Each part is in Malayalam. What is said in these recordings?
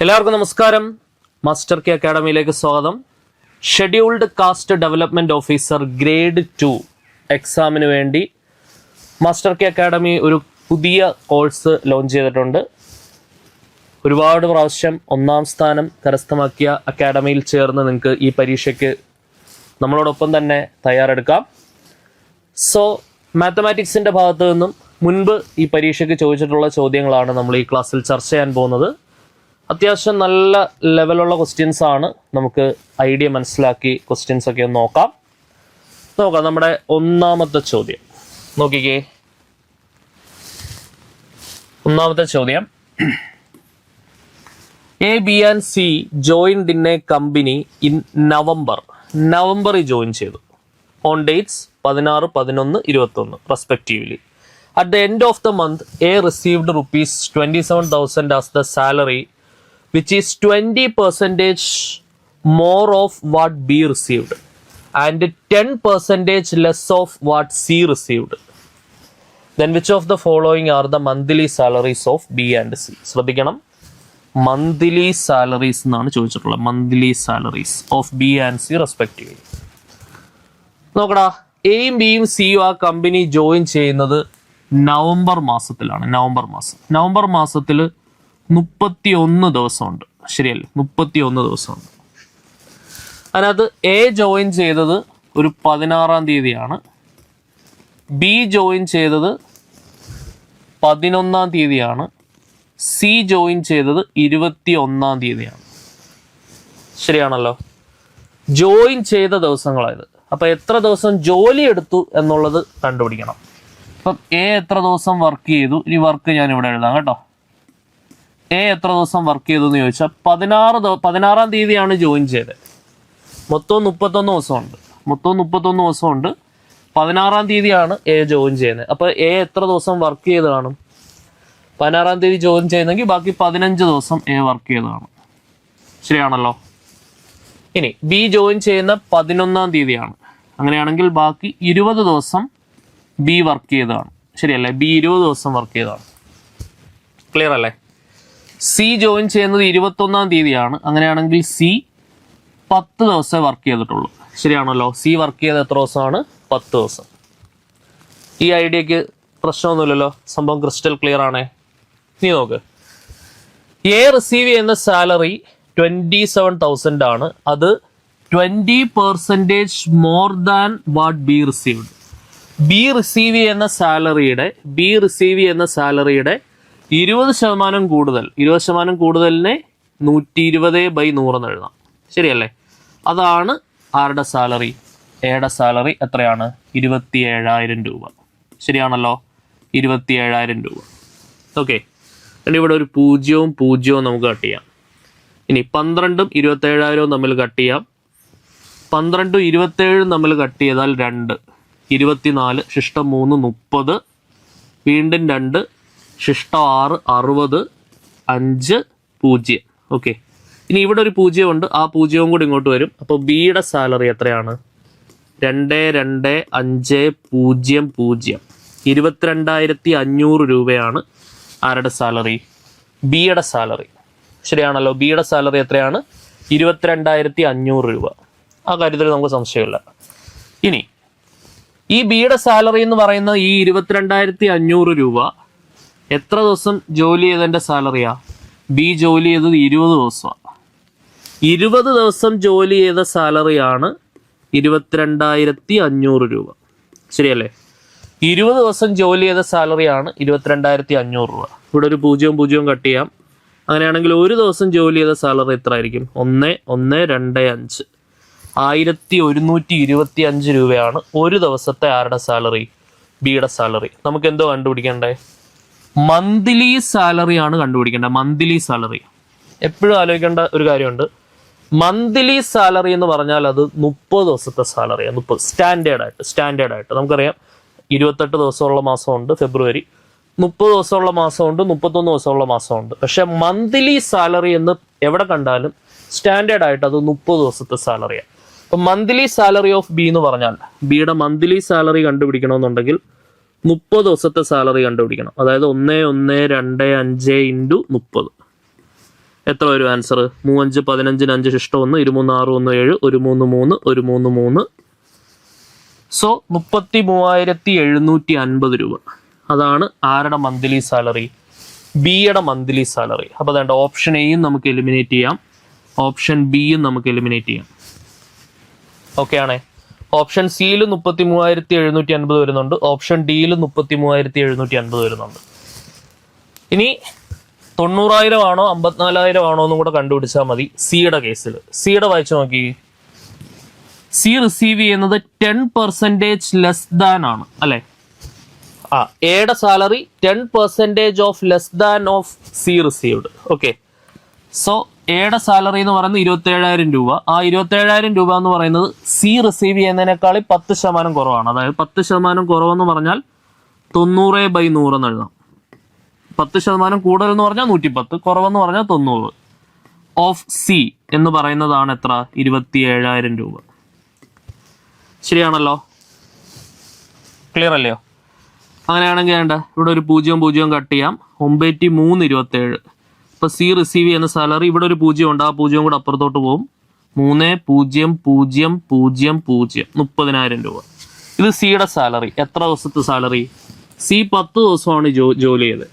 എല്ലാവർക്കും നമസ്കാരം. മാസ്റ്റർ കെ അക്കാഡമിയിലേക്ക് സ്വാഗതം. Scheduled caste development officer grade 2 എക്സാമിന് വേണ്ടി മാസ്റ്റർ കെ അക്കാഡമി ഒരു പുതിയ കോഴ്സ് ലോഞ്ച് ചെയ്തിട്ടുണ്ട്. ഒരുപാട് പ്രാവശ്യം 1ാം സ്ഥാനം കരസ്ഥമാക്കിയ അക്കാഡമിയിൽ ചേർന്ന് നിങ്ങൾക്ക് ഈ പരീക്ഷയ്ക്ക് നമ്മളോടൊപ്പം തന്നെ തയ്യാറെടുക്കാം. സോ മാത്തമാറ്റിക്സിൻ്റെ ഭാഗത്തു നിന്നും മുൻപ് ഈ പരീക്ഷയ്ക്ക് ചോദിച്ചിട്ടുള്ള ചോദ്യങ്ങളാണ് നമ്മൾ ഈ ക്ലാസ്സിൽ ചർച്ച ചെയ്യാൻ പോകുന്നത്. അത്യാവശ്യം നല്ല ലെവലുള്ള ക്വസ്റ്റ്യൻസ് ആണ്. നമുക്ക് ഐഡിയ മനസ്സിലാക്കി ക്വസ്റ്റ്യൻസ് ഒക്കെ ഒന്ന് നോക്കാം. നമ്മുടെ ഒന്നാമത്തെ ചോദ്യം നോക്കിക്കേ. ഒന്നാമത്തെ ചോദ്യം, A, B and C joined in A company in നവംബറിൽ ജോയിൻ ചെയ്തു. On dates 16, 11, 21 respectively. At the end of the month A received ₹27,000 as the salary, which is 20% more of what B received and 10% less of what C received. Then which of the following are the monthly salaries of B and C? ശ്രദ്ധിക്കണം, monthly salaries എന്നാണ് ചോദിച്ചിട്ടുള്ളത്. monthly salaries of B and C respectively. നോക്കടാ, എയും ബിയും സിയും ആ കമ്പനി ജോയിൻ ചെയ്യുന്നത് നവംബർ മാസത്തിലാണ്. നവംബർ മാസത്തിൽ 31 ദിവസമുണ്ട്. ശരിയല്ലേ? 31 ദിവസമുണ്ട്. അതിനകത്ത് എ ജോയിൻ ചെയ്തത് ഒരു 16-ാം തീയതിയാണ്. ബി ജോയിൻ ചെയ്തത് 11-ാം തീയതിയാണ്. സി ജോയിൻ ചെയ്തത് 21-ാം തീയതിയാണ്. ശരിയാണല്ലോ? ജോയിൻ ചെയ്ത ദിവസങ്ങളായത്. അപ്പം എത്ര ദിവസം ജോലി എടുത്തു എന്നുള്ളത് കണ്ടുപിടിക്കണം. അപ്പം എ എത്ര ദിവസം വർക്ക് ചെയ്തു, ഇനി വർക്ക് ഞാൻ ഇവിടെ എഴുതാം കേട്ടോ. എ എത്ര ദിവസം വർക്ക് ചെയ്തു എന്ന് ചോദിച്ചാൽ 16-ാം തീയതിയാണ് ജോയിൻ ചെയ്തത്. മൊത്തം 31 ദിവസമുണ്ട്. 16-ാം തീയതിയാണ് എ ജോയിൻ ചെയ്യുന്നത്. അപ്പോൾ എ എത്ര ദിവസം വർക്ക് ചെയ്ത് കാണും? 16-ാം തീയതി ജോയിൻ ചെയ്യുന്നെങ്കിൽ ബാക്കി 15 ദിവസം എ വർക്ക് ചെയ്ത് കാണും. ശരിയാണല്ലോ? ഇനി ബി ജോയിൻ ചെയ്യുന്ന 11-ാം തീയതിയാണ്. അങ്ങനെയാണെങ്കിൽ ബാക്കി 20 ദിവസം ബി വർക്ക് ചെയ്തതാണ്. ശരിയല്ലേ? ബി 20 ദിവസം വർക്ക് ചെയ്തതാണ്. ക്ലിയർ അല്ലേ? സി ജോയിൻ ചെയ്യുന്നത് 21-ാം തീയതിയാണ്. അങ്ങനെയാണെങ്കിൽ സി 10 ദിവസമേ വർക്ക് ചെയ്തിട്ടുള്ളൂ. ശരിയാണല്ലോ? സി വർക്ക് ചെയ്ത എത്ര ദിവസമാണ്? 10 ദിവസം. ഈ ഐഡിയക്ക് പ്രശ്നമൊന്നുമില്ലല്ലോ. സംഭവം ക്രിസ്റ്റൽ ക്ലിയർ ആണേ. നീ നോക്ക്, എ റിസീവ് ചെയ്യുന്ന സാലറി 27,000 ആണ്. അത് 20% more than what B received. B receive ചെയ്യുന്ന സാലറിയുടെ 20% കൂടുതൽ. 20% കൂടുതലിനെ 120/100 എന്ന് എഴുതാം. ശരിയല്ലേ? അതാണ് ആരുടെ സാലറി? എയുടെ സാലറി എത്രയാണ്? 27,000 രൂപ. ശരിയാണല്ലോ? 27,000 രൂപ. ഓക്കെ. എന്നിട്ട് ഇവിടെ ഒരു 0 നമുക്ക് കട്ട് ചെയ്യാം. ഇനി 12ഉം 27,000 തമ്മിൽ കട്ട് ചെയ്യാം. 12ഉം 27 തമ്മിൽ കട്ട് ചെയ്താൽ 2, 24, ശിഷ്ടം 3, 30, വീണ്ടും 2, ശിഷ്ടം 6, 60, 5, 0. ഓക്കെ. ഇനി ഇവിടെ ഒരു 0 ഉണ്ട്. ആ 0 കൂടി ഇങ്ങോട്ട് വരും. അപ്പോൾ ബിയുടെ സാലറി എത്രയാണ്? 22,500. 22,500 രൂപയാണ് ആരുടെ സാലറി? ബിയുടെ സാലറി. ശരിയാണല്ലോ? ബിയുടെ സാലറി എത്രയാണ്? 22,500 രൂപ. ആ കാര്യത്തിൽ നമുക്ക് സംശയമില്ല. ഇനി ഈ ബിയുടെ സാലറി എന്ന് പറയുന്ന ഈ 22,500 രൂപ എത്ര ദിവസം ജോലി ചെയ്തതിൻ്റെ സാലറിയാ? ബി ജോലി ചെയ്തത് 20 ദിവസമാണ്. 20 ദിവസം ജോലി ചെയ്ത സാലറിയാണ് 22,500 രൂപ. ശരിയല്ലേ? 20 ദിവസം ജോലി ചെയ്ത സാലറിയാണ് 22,500 രൂപ. ഇവിടെ ഒരു 0 കട്ട് ചെയ്യാം. അങ്ങനെയാണെങ്കിൽ ഒരു ദിവസം ജോലി ചെയ്ത സാലറി എത്ര ആയിരിക്കും? 1,125. 1,125 രൂപയാണ് ഒരു ദിവസത്തെ ആരുടെ സാലറി? ബിയുടെ സാലറി. നമുക്ക് എന്തോ കണ്ടുപിടിക്കണ്ടേ? മന്ത്ലി സാലറി ആണ് കണ്ടുപിടിക്കേണ്ടത്. മന്ത്ലി സാലറി എപ്പോഴും ആലോചിക്കേണ്ട ഒരു കാര്യമുണ്ട്. മന്ത്ലി സാലറി എന്ന് പറഞ്ഞാൽ അത് 30 ദിവസത്തെ സാലറിയാണ്. 30 സ്റ്റാൻഡേർഡ് ആയിട്ട് നമുക്കറിയാം. 28 ദിവസമുള്ള മാസമുണ്ട് ഫെബ്രുവരി, 30 ദിവസമുള്ള മാസമുണ്ട്, 31 ദിവസമുള്ള മാസമുണ്ട്. പക്ഷെ മന്ത്ലി സാലറി എന്ന് എവിടെ കണ്ടാലും സ്റ്റാൻഡേർഡ് ആയിട്ട് അത് 30 ദിവസത്തെ സാലറിയാണ്. അപ്പം മന്ത്ലി സാലറി ഓഫ് ബി എന്ന് പറഞ്ഞാൽ ബിയുടെ മന്ത്ലി സാലറി കണ്ടുപിടിക്കണമെന്നുണ്ടെങ്കിൽ 30 ദിവസത്തെ സാലറി കണ്ടുപിടിക്കണം. അതായത് 1,125 × 30. എത്ര വരും ആൻസർ? 3 5 15 5 ശിഷ്ടം 1 2 3 6 1 7 1 3 3 1 3 3. സോ 33,750 രൂപ. അതാണ് ആരുടെ മന്ത്ലി സാലറി? ബിയുടെ മന്ത്ലി സാലറി. അപ്പോൾ വേണ്ട ഓപ്ഷൻ എയും നമുക്ക് എലിമിനേറ്റ് ചെയ്യാം, ഓപ്ഷൻ ബിയും നമുക്ക് എലിമിനേറ്റ് ചെയ്യാം. ഓക്കെ ആണേ. ഓപ്ഷൻ സിയിൽ 33,750 വരുന്നുണ്ട്, ഓപ്ഷൻ ഡിയിൽ 33,750 വരുന്നുണ്ട്. ഇനി 90,000 ആണോ 54,000 ആണോ എന്നും കൂടെ കണ്ടുപിടിച്ചാൽ മതി. സിയുടെ കേസിൽ സിയുടെ വായിച്ചു നോക്കി. സി റിസീവ് ചെയ്യുന്നത് 10% ലെസ് ദാൻ ആണ് അല്ലെ? എയുടെ salary 10% of less than of C received. Okay, so എയുടെ സാലറി എന്ന് പറയുന്നത് 27,000 രൂപ. ആ 27,000 രൂപ എന്ന് പറയുന്നത് സി റിസീവ് ചെയ്യുന്നതിനേക്കാൾ 10% കുറവാണ്. അതായത് 10% കുറവെന്ന് പറഞ്ഞാൽ 90/100 എന്ന് എഴുതാം. 10% കൂടുതൽ എന്ന് പറഞ്ഞാൽ 110, കുറവെന്ന് പറഞ്ഞാൽ 90. ഓഫ് സി എന്ന് പറയുന്നതാണ് എത്ര? 27,000 രൂപ. ശരിയാണല്ലോ? ക്ലിയർ അല്ലയോ? അങ്ങനെയാണെങ്കിൽ വേണ്ട ഇവിടെ ഒരു 0 0 കട്ട് ചെയ്യാം. 9327. ഇപ്പൊ സി റിസീവ് ചെയ്യുന്ന സാലറി ഇവിടെ ഒരു 0 ഉണ്ട്, ആ 0 കൂടെ അപ്പുറത്തോട്ട് പോകും. 3000 30,000 രൂപ. ഇത് സിയുടെ സാലറി. എത്ര ദിവസത്തെ സാലറി? സി 10 ദിവസമാണ് ജോലി ചെയ്തത്.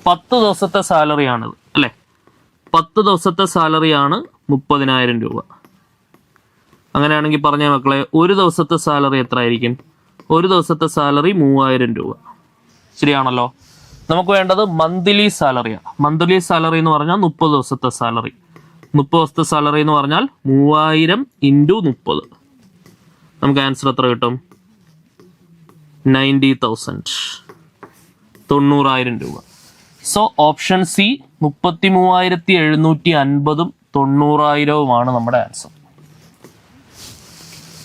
10 ദിവസത്തെ സാലറിയാണിത് അല്ലെ? 10 ദിവസത്തെ സാലറിയാണ് 30,000 രൂപ. അങ്ങനെയാണെങ്കിൽ പറഞ്ഞ മക്കളെ, ഒരു ദിവസത്തെ സാലറി എത്ര ആയിരിക്കും? ഒരു ദിവസത്തെ സാലറി 3,000 രൂപ. ശരിയാണല്ലോ? നമുക്ക് വേണ്ടത് മന്ത്ലി സാലറിയാണ്. മന്ത്ലി സാലറി എന്ന് പറഞ്ഞാൽ 30 ദിവസത്തെ സാലറി. 30 ദിവസത്തെ സാലറി എന്ന് പറഞ്ഞാൽ 3,000 × 30. നമുക്ക് ആൻസർ എത്ര കിട്ടും? 90,000, 90,000 രൂപ. സോ ഓപ്ഷൻ സി 33,750 90,000 നമ്മുടെ ആൻസർ.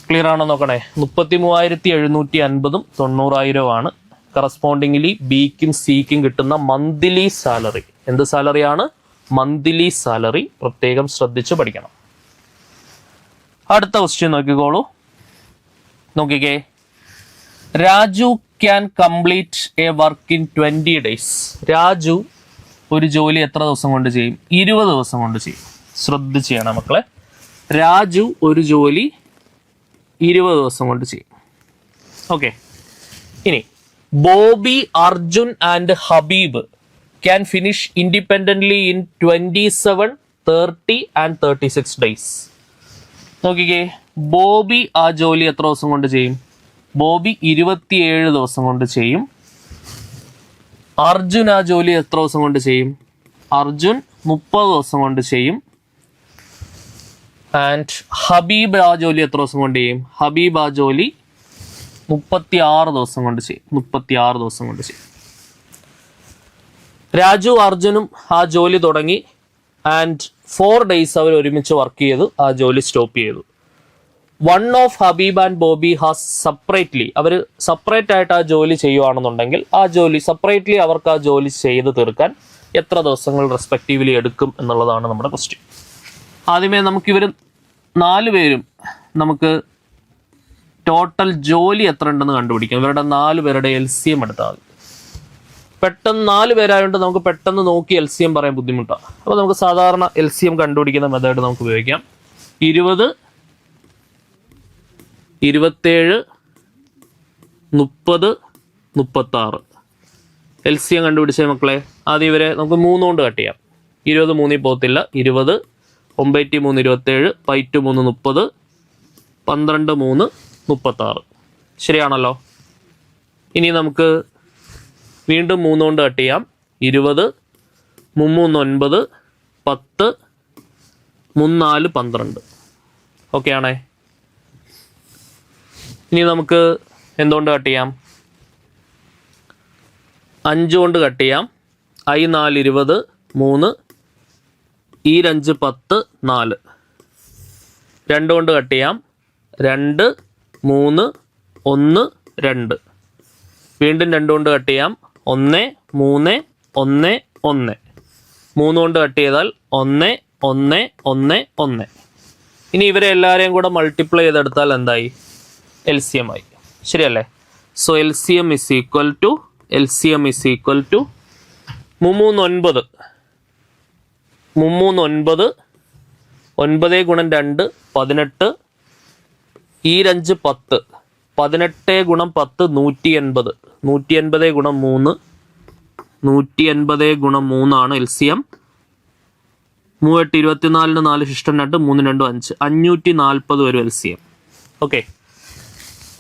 ക്ലിയർ ആണോ നോക്കണേ? 33,750 90,000 കറസ്പോണ്ടിംഗ്ലി ബിക്കും സിക്കും കിട്ടുന്ന മന്ത്ലി സാലറി. എന്ത് സാലറിയാണ്? Monthly salary. പ്രത്യേകം ശ്രദ്ധിച്ച് പഠിക്കണം. അടുത്ത ക്വസ്റ്റ്യൻ നോക്കിക്കോളൂ. നോക്കിക്കേ. Raju can complete A work in 20 days. Raju ഒരു ജോലി എത്ര ദിവസം കൊണ്ട് ചെയ്യും? 20 ദിവസം കൊണ്ട് ചെയ്യും. ശ്രദ്ധിച്ച് ചെയ്യണം മക്കളെ. രാജു ഒരു ജോലി 20 ദിവസം കൊണ്ട് ചെയ്യും. ഓക്കെ. ഇനി Bobby, Arjun and Habib can finish independently in 27, 30 and 36 days. നോക്കിക്കേ, ബോബി ആ ജോലി എത്ര ദിവസം കൊണ്ട് ചെയ്യും? ബോബി 27 ദിവസം കൊണ്ട് ചെയ്യും. അർജുൻ ആ ജോലി എത്ര ദിവസം കൊണ്ട് ചെയ്യും? അർജുൻ 30 ദിവസം കൊണ്ട് ചെയ്യും. ആൻഡ് ഹബീബ് ആ ജോലി എത്ര ദിവസം കൊണ്ട് ചെയ്യും? ഹബീബ് ആ ജോലി 36 ദിവസം കൊണ്ട് ചെയ്യും. 36 ദിവസം കൊണ്ട് ചെയ്യും. രാജു അർജുനും ആ ജോലി തുടങ്ങി ആൻഡ് 4 days അവർ ഒരുമിച്ച് വർക്ക് ചെയ്തു. ആ ജോലി സ്റ്റോപ്പ് ചെയ്തു. One of Habib and Bobby has separately, അവർ സെപ്പറേറ്റ് ആയിട്ട് ആ ജോലി ചെയ്യുവാണെന്നുണ്ടെങ്കിൽ ആ ജോലി സെപ്പറേറ്റ്ലി അവർക്ക് ആ ജോലി ചെയ്ത് തീർക്കാൻ എത്ര ദിവസങ്ങൾ റെസ്പെക്റ്റീവ്ലി എടുക്കും എന്നുള്ളതാണ് നമ്മുടെ ക്വസ്റ്റ്യൻ. ആദ്യമേ നമുക്ക് ഇവർ 4 പേരും നമുക്ക് ടോട്ടൽ ജോലി എത്ര ഉണ്ടെന്ന് കണ്ടുപിടിക്കാം. ഇവരുടെ 4 പേരുടെ LCM എടുത്താൽ മതി. പെട്ടെന്ന് 4 പേരായതുകൊണ്ട് നമുക്ക് പെട്ടെന്ന് നോക്കി LCM പറയാൻ ബുദ്ധിമുട്ടാണ്. അപ്പോൾ നമുക്ക് സാധാരണ LCM കണ്ടുപിടിക്കുന്ന മെത്തേഡ് നമുക്ക് ഉപയോഗിക്കാം. 20, 27, 30, 36. LCM കണ്ടുപിടിച്ച മക്കളെ, ആദ്യം ഇവരെ നമുക്ക് 3 കൊണ്ട് കട്ട് ചെയ്യാം. 20 3 പോകത്തില്ല. 20, 9 3 27, 5 3 30, 12 3 36. ശരിയാണല്ലോ? ഇനി നമുക്ക് വീണ്ടും 3 കൊണ്ട് കട്ട് ചെയ്യാം. 20, 3 9, 10, 3 4 12. ഓക്കെ ആണേ? ഇനി നമുക്ക് എന്തുകൊണ്ട് കട്ട് ചെയ്യാം? 5 കൊണ്ട് കട്ട് ചെയ്യാം. I 4 20, 3, E 5 10, 4. 2 കൊണ്ട് കട്ട് ചെയ്യാം. 2 3 1 2. വീണ്ടും 2 കൊണ്ട് കട്ട് ചെയ്യാം. 1 3 1 1. 3 കൊണ്ട് കട്ട് ചെയ്താൽ 1 1 1 1. ഇനി ഇവരെ എല്ലാവരെയും കൂടെ മൾട്ടിപ്ലൈ ചെയ്തെടുത്താൽ എന്തായി? LCM ആയി. ശരിയല്ലേ? So LCM is equal to 3 9. 3 9, 9 ഗുണം 2 18, ഈ 5 10, 18 ഗുണം 10 180, 180 ഗുണം 3, 180 ഗുണം 3 ആണ് LCM. 3 8 24 4 ശിഷ്ടം 2 3 2 5, 540 വരും LCM. ഓക്കെ,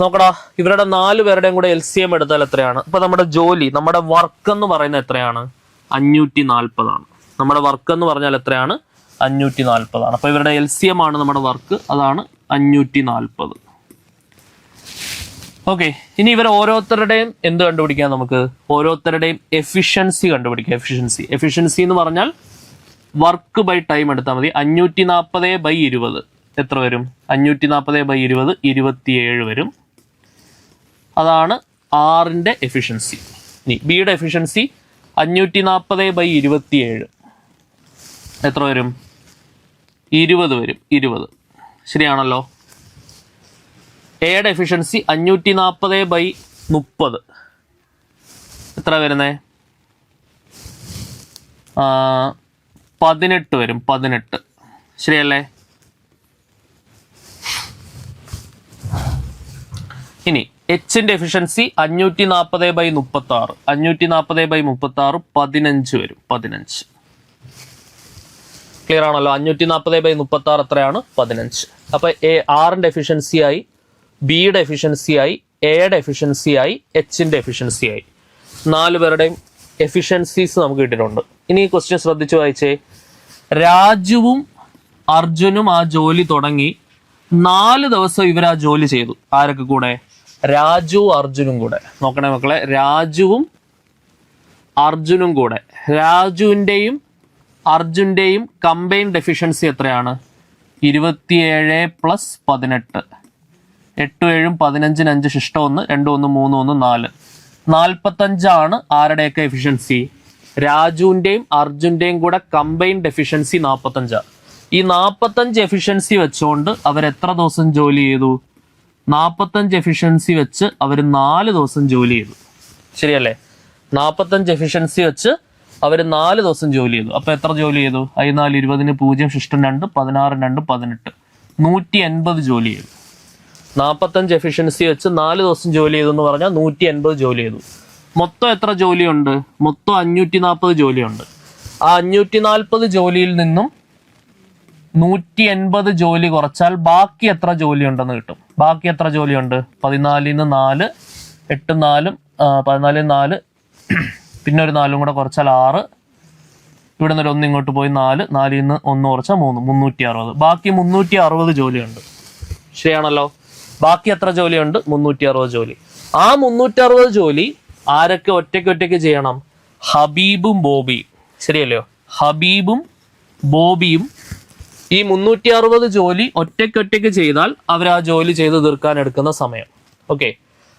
നോക്കടാ, ഇവരുടെ 4 പേരുടെയും കൂടെ LCM എടുത്താൽ എത്രയാണ്? ഇപ്പൊ നമ്മുടെ ജോലി, നമ്മുടെ വർക്ക് എന്ന് പറയുന്നത് എത്രയാണ്? 540 ആണ്. നമ്മുടെ വർക്ക് എന്ന് പറഞ്ഞാൽ എത്രയാണ്? 540 ആണ്. അപ്പൊ ഇവരുടെ LCM ആണ് നമ്മുടെ വർക്ക്, അതാണ് 540. ഓക്കെ, ഇനി ഇവർ ഓരോരുത്തരുടെയും എന്ത് കണ്ടുപിടിക്കാം? നമുക്ക് ഓരോരുത്തരുടെയും എഫിഷ്യൻസി കണ്ടുപിടിക്കാം. എഫിഷ്യൻസി എന്ന് പറഞ്ഞാൽ വർക്ക് ബൈ ടൈം എടുത്താൽ മതി. 540/20 എത്ര വരും? 540/20 27 വരും. അതാണ് ആറിന്റെ എഫിഷ്യൻസി. ഇനി ബിയുടെ എഫിഷ്യൻസി 540/27 എത്ര വരും? 20 വരും. 20 ശരിയാണല്ലോ. എയുടെ എഫിഷ്യൻസി 540/30 എത്ര വരുന്നേ? 18 വരും. 18 ശരിയല്ലേ? ഇനി എച്ചിന്റെ എഫിഷ്യൻസി 540/36, 540/36 15 വരും. 15 ക്ലിയർ ആണല്ലോ. 540/36 എത്രയാണ്? 15. അപ്പൊ ആറിന്റെ എഫിഷ്യൻസി ആയി, ബിയുടെ എഫിഷ്യൻസി ആയി, എയുടെ എഫിഷ്യൻസി ആയി, എച്ചിന്റെ എഫിഷ്യൻസി ആയി. 4 പേരുടെയും എഫിഷ്യൻസീസ് നമുക്ക് കിട്ടിയിട്ടുണ്ട്. ഇനി ഈ ക്വസ്റ്റ്യൻ ശ്രദ്ധിച്ചു വായിച്ചേ. രാജുവും അർജുനും ആ ജോലി തുടങ്ങി 4 ദിവസം ഇവർ ആ ജോലി ചെയ്തു. ആരൊക്കെ കൂടെ? രാജു അർജുനും കൂടെ. നോക്കണേ മക്കളെ, രാജുവും അർജുനും കൂടെ. രാജുവിൻ്റെയും അർജുൻ്റെയും കമ്പൈൻഡ് എഫിഷ്യൻസി എത്രയാണ്? 27 + 18, 8 7 15 5 ശിഷ്ടം 1 2 1 3 1 4, 45 ആണ് ആരുടെയൊക്കെ എഫിഷ്യൻസി? രാജുവിൻ്റെയും അർജുൻ്റെയും കൂടെ കമ്പൈൻഡ് എഫിഷ്യൻസി 45. ഈ 45 എഫിഷ്യൻസി വെച്ചുകൊണ്ട് അവർ എത്ര ദിവസം ജോലി ചെയ്തു? 45 എഫിഷ്യൻസി വെച്ച് അവർ 4 ദിവസം ജോലി ചെയ്തു. ശരിയല്ലേ? 45 എഫിഷ്യൻസി വെച്ച് അവർ 4 ദിവസം ജോലി ചെയ്തു. അപ്പൊ എത്ര ജോലി ചെയ്തു? 14 20 0 ശിഷ്ടം 2 16 2 18, 180 ജോലി ചെയ്തു. 45 എഫിഷ്യൻസി വെച്ച് 4 ദിവസം ജോലി ചെയ്തു എന്ന് പറഞ്ഞാൽ 180 ജോലി ചെയ്തു. മൊത്തം എത്ര ജോലിയുണ്ട്? മൊത്തം 540 ജോലിയുണ്ട്. ആ 540 ജോലിയിൽ നിന്നും 180 ജോലി കുറച്ചാൽ ബാക്കി എത്ര ജോലി ഉണ്ടെന്ന് കിട്ടും. ബാക്കി എത്ര ജോലിയുണ്ട്? 14 4 8 4 14 4 പിന്നെ ഒരു 4 കൂടെ കുറച്ചാൽ 6, ഇവിടെ നിന്ന് 1 ഇങ്ങോട്ട് പോയി 4 4 1 കുറച്ചാൽ 3 360. ബാക്കി 360 ജോലിയുണ്ട്. ശരിയാണല്ലോ. ബാക്കി എത്ര ജോലിയുണ്ട്? 360 ജോലി. ആ 360 ജോലി ആരൊക്കെ ഒറ്റയ്ക്ക് ചെയ്യണം? ഹബീബും ബോബിയും. ശരിയല്ലോ? ഹബീബും ബോബിയും ഈ 360 ജോലി ഒറ്റയ്ക്ക് ചെയ്താൽ അവർ ആ ജോലി ചെയ്ത് തീർക്കാൻ എടുക്കുന്ന സമയം. ഓക്കെ,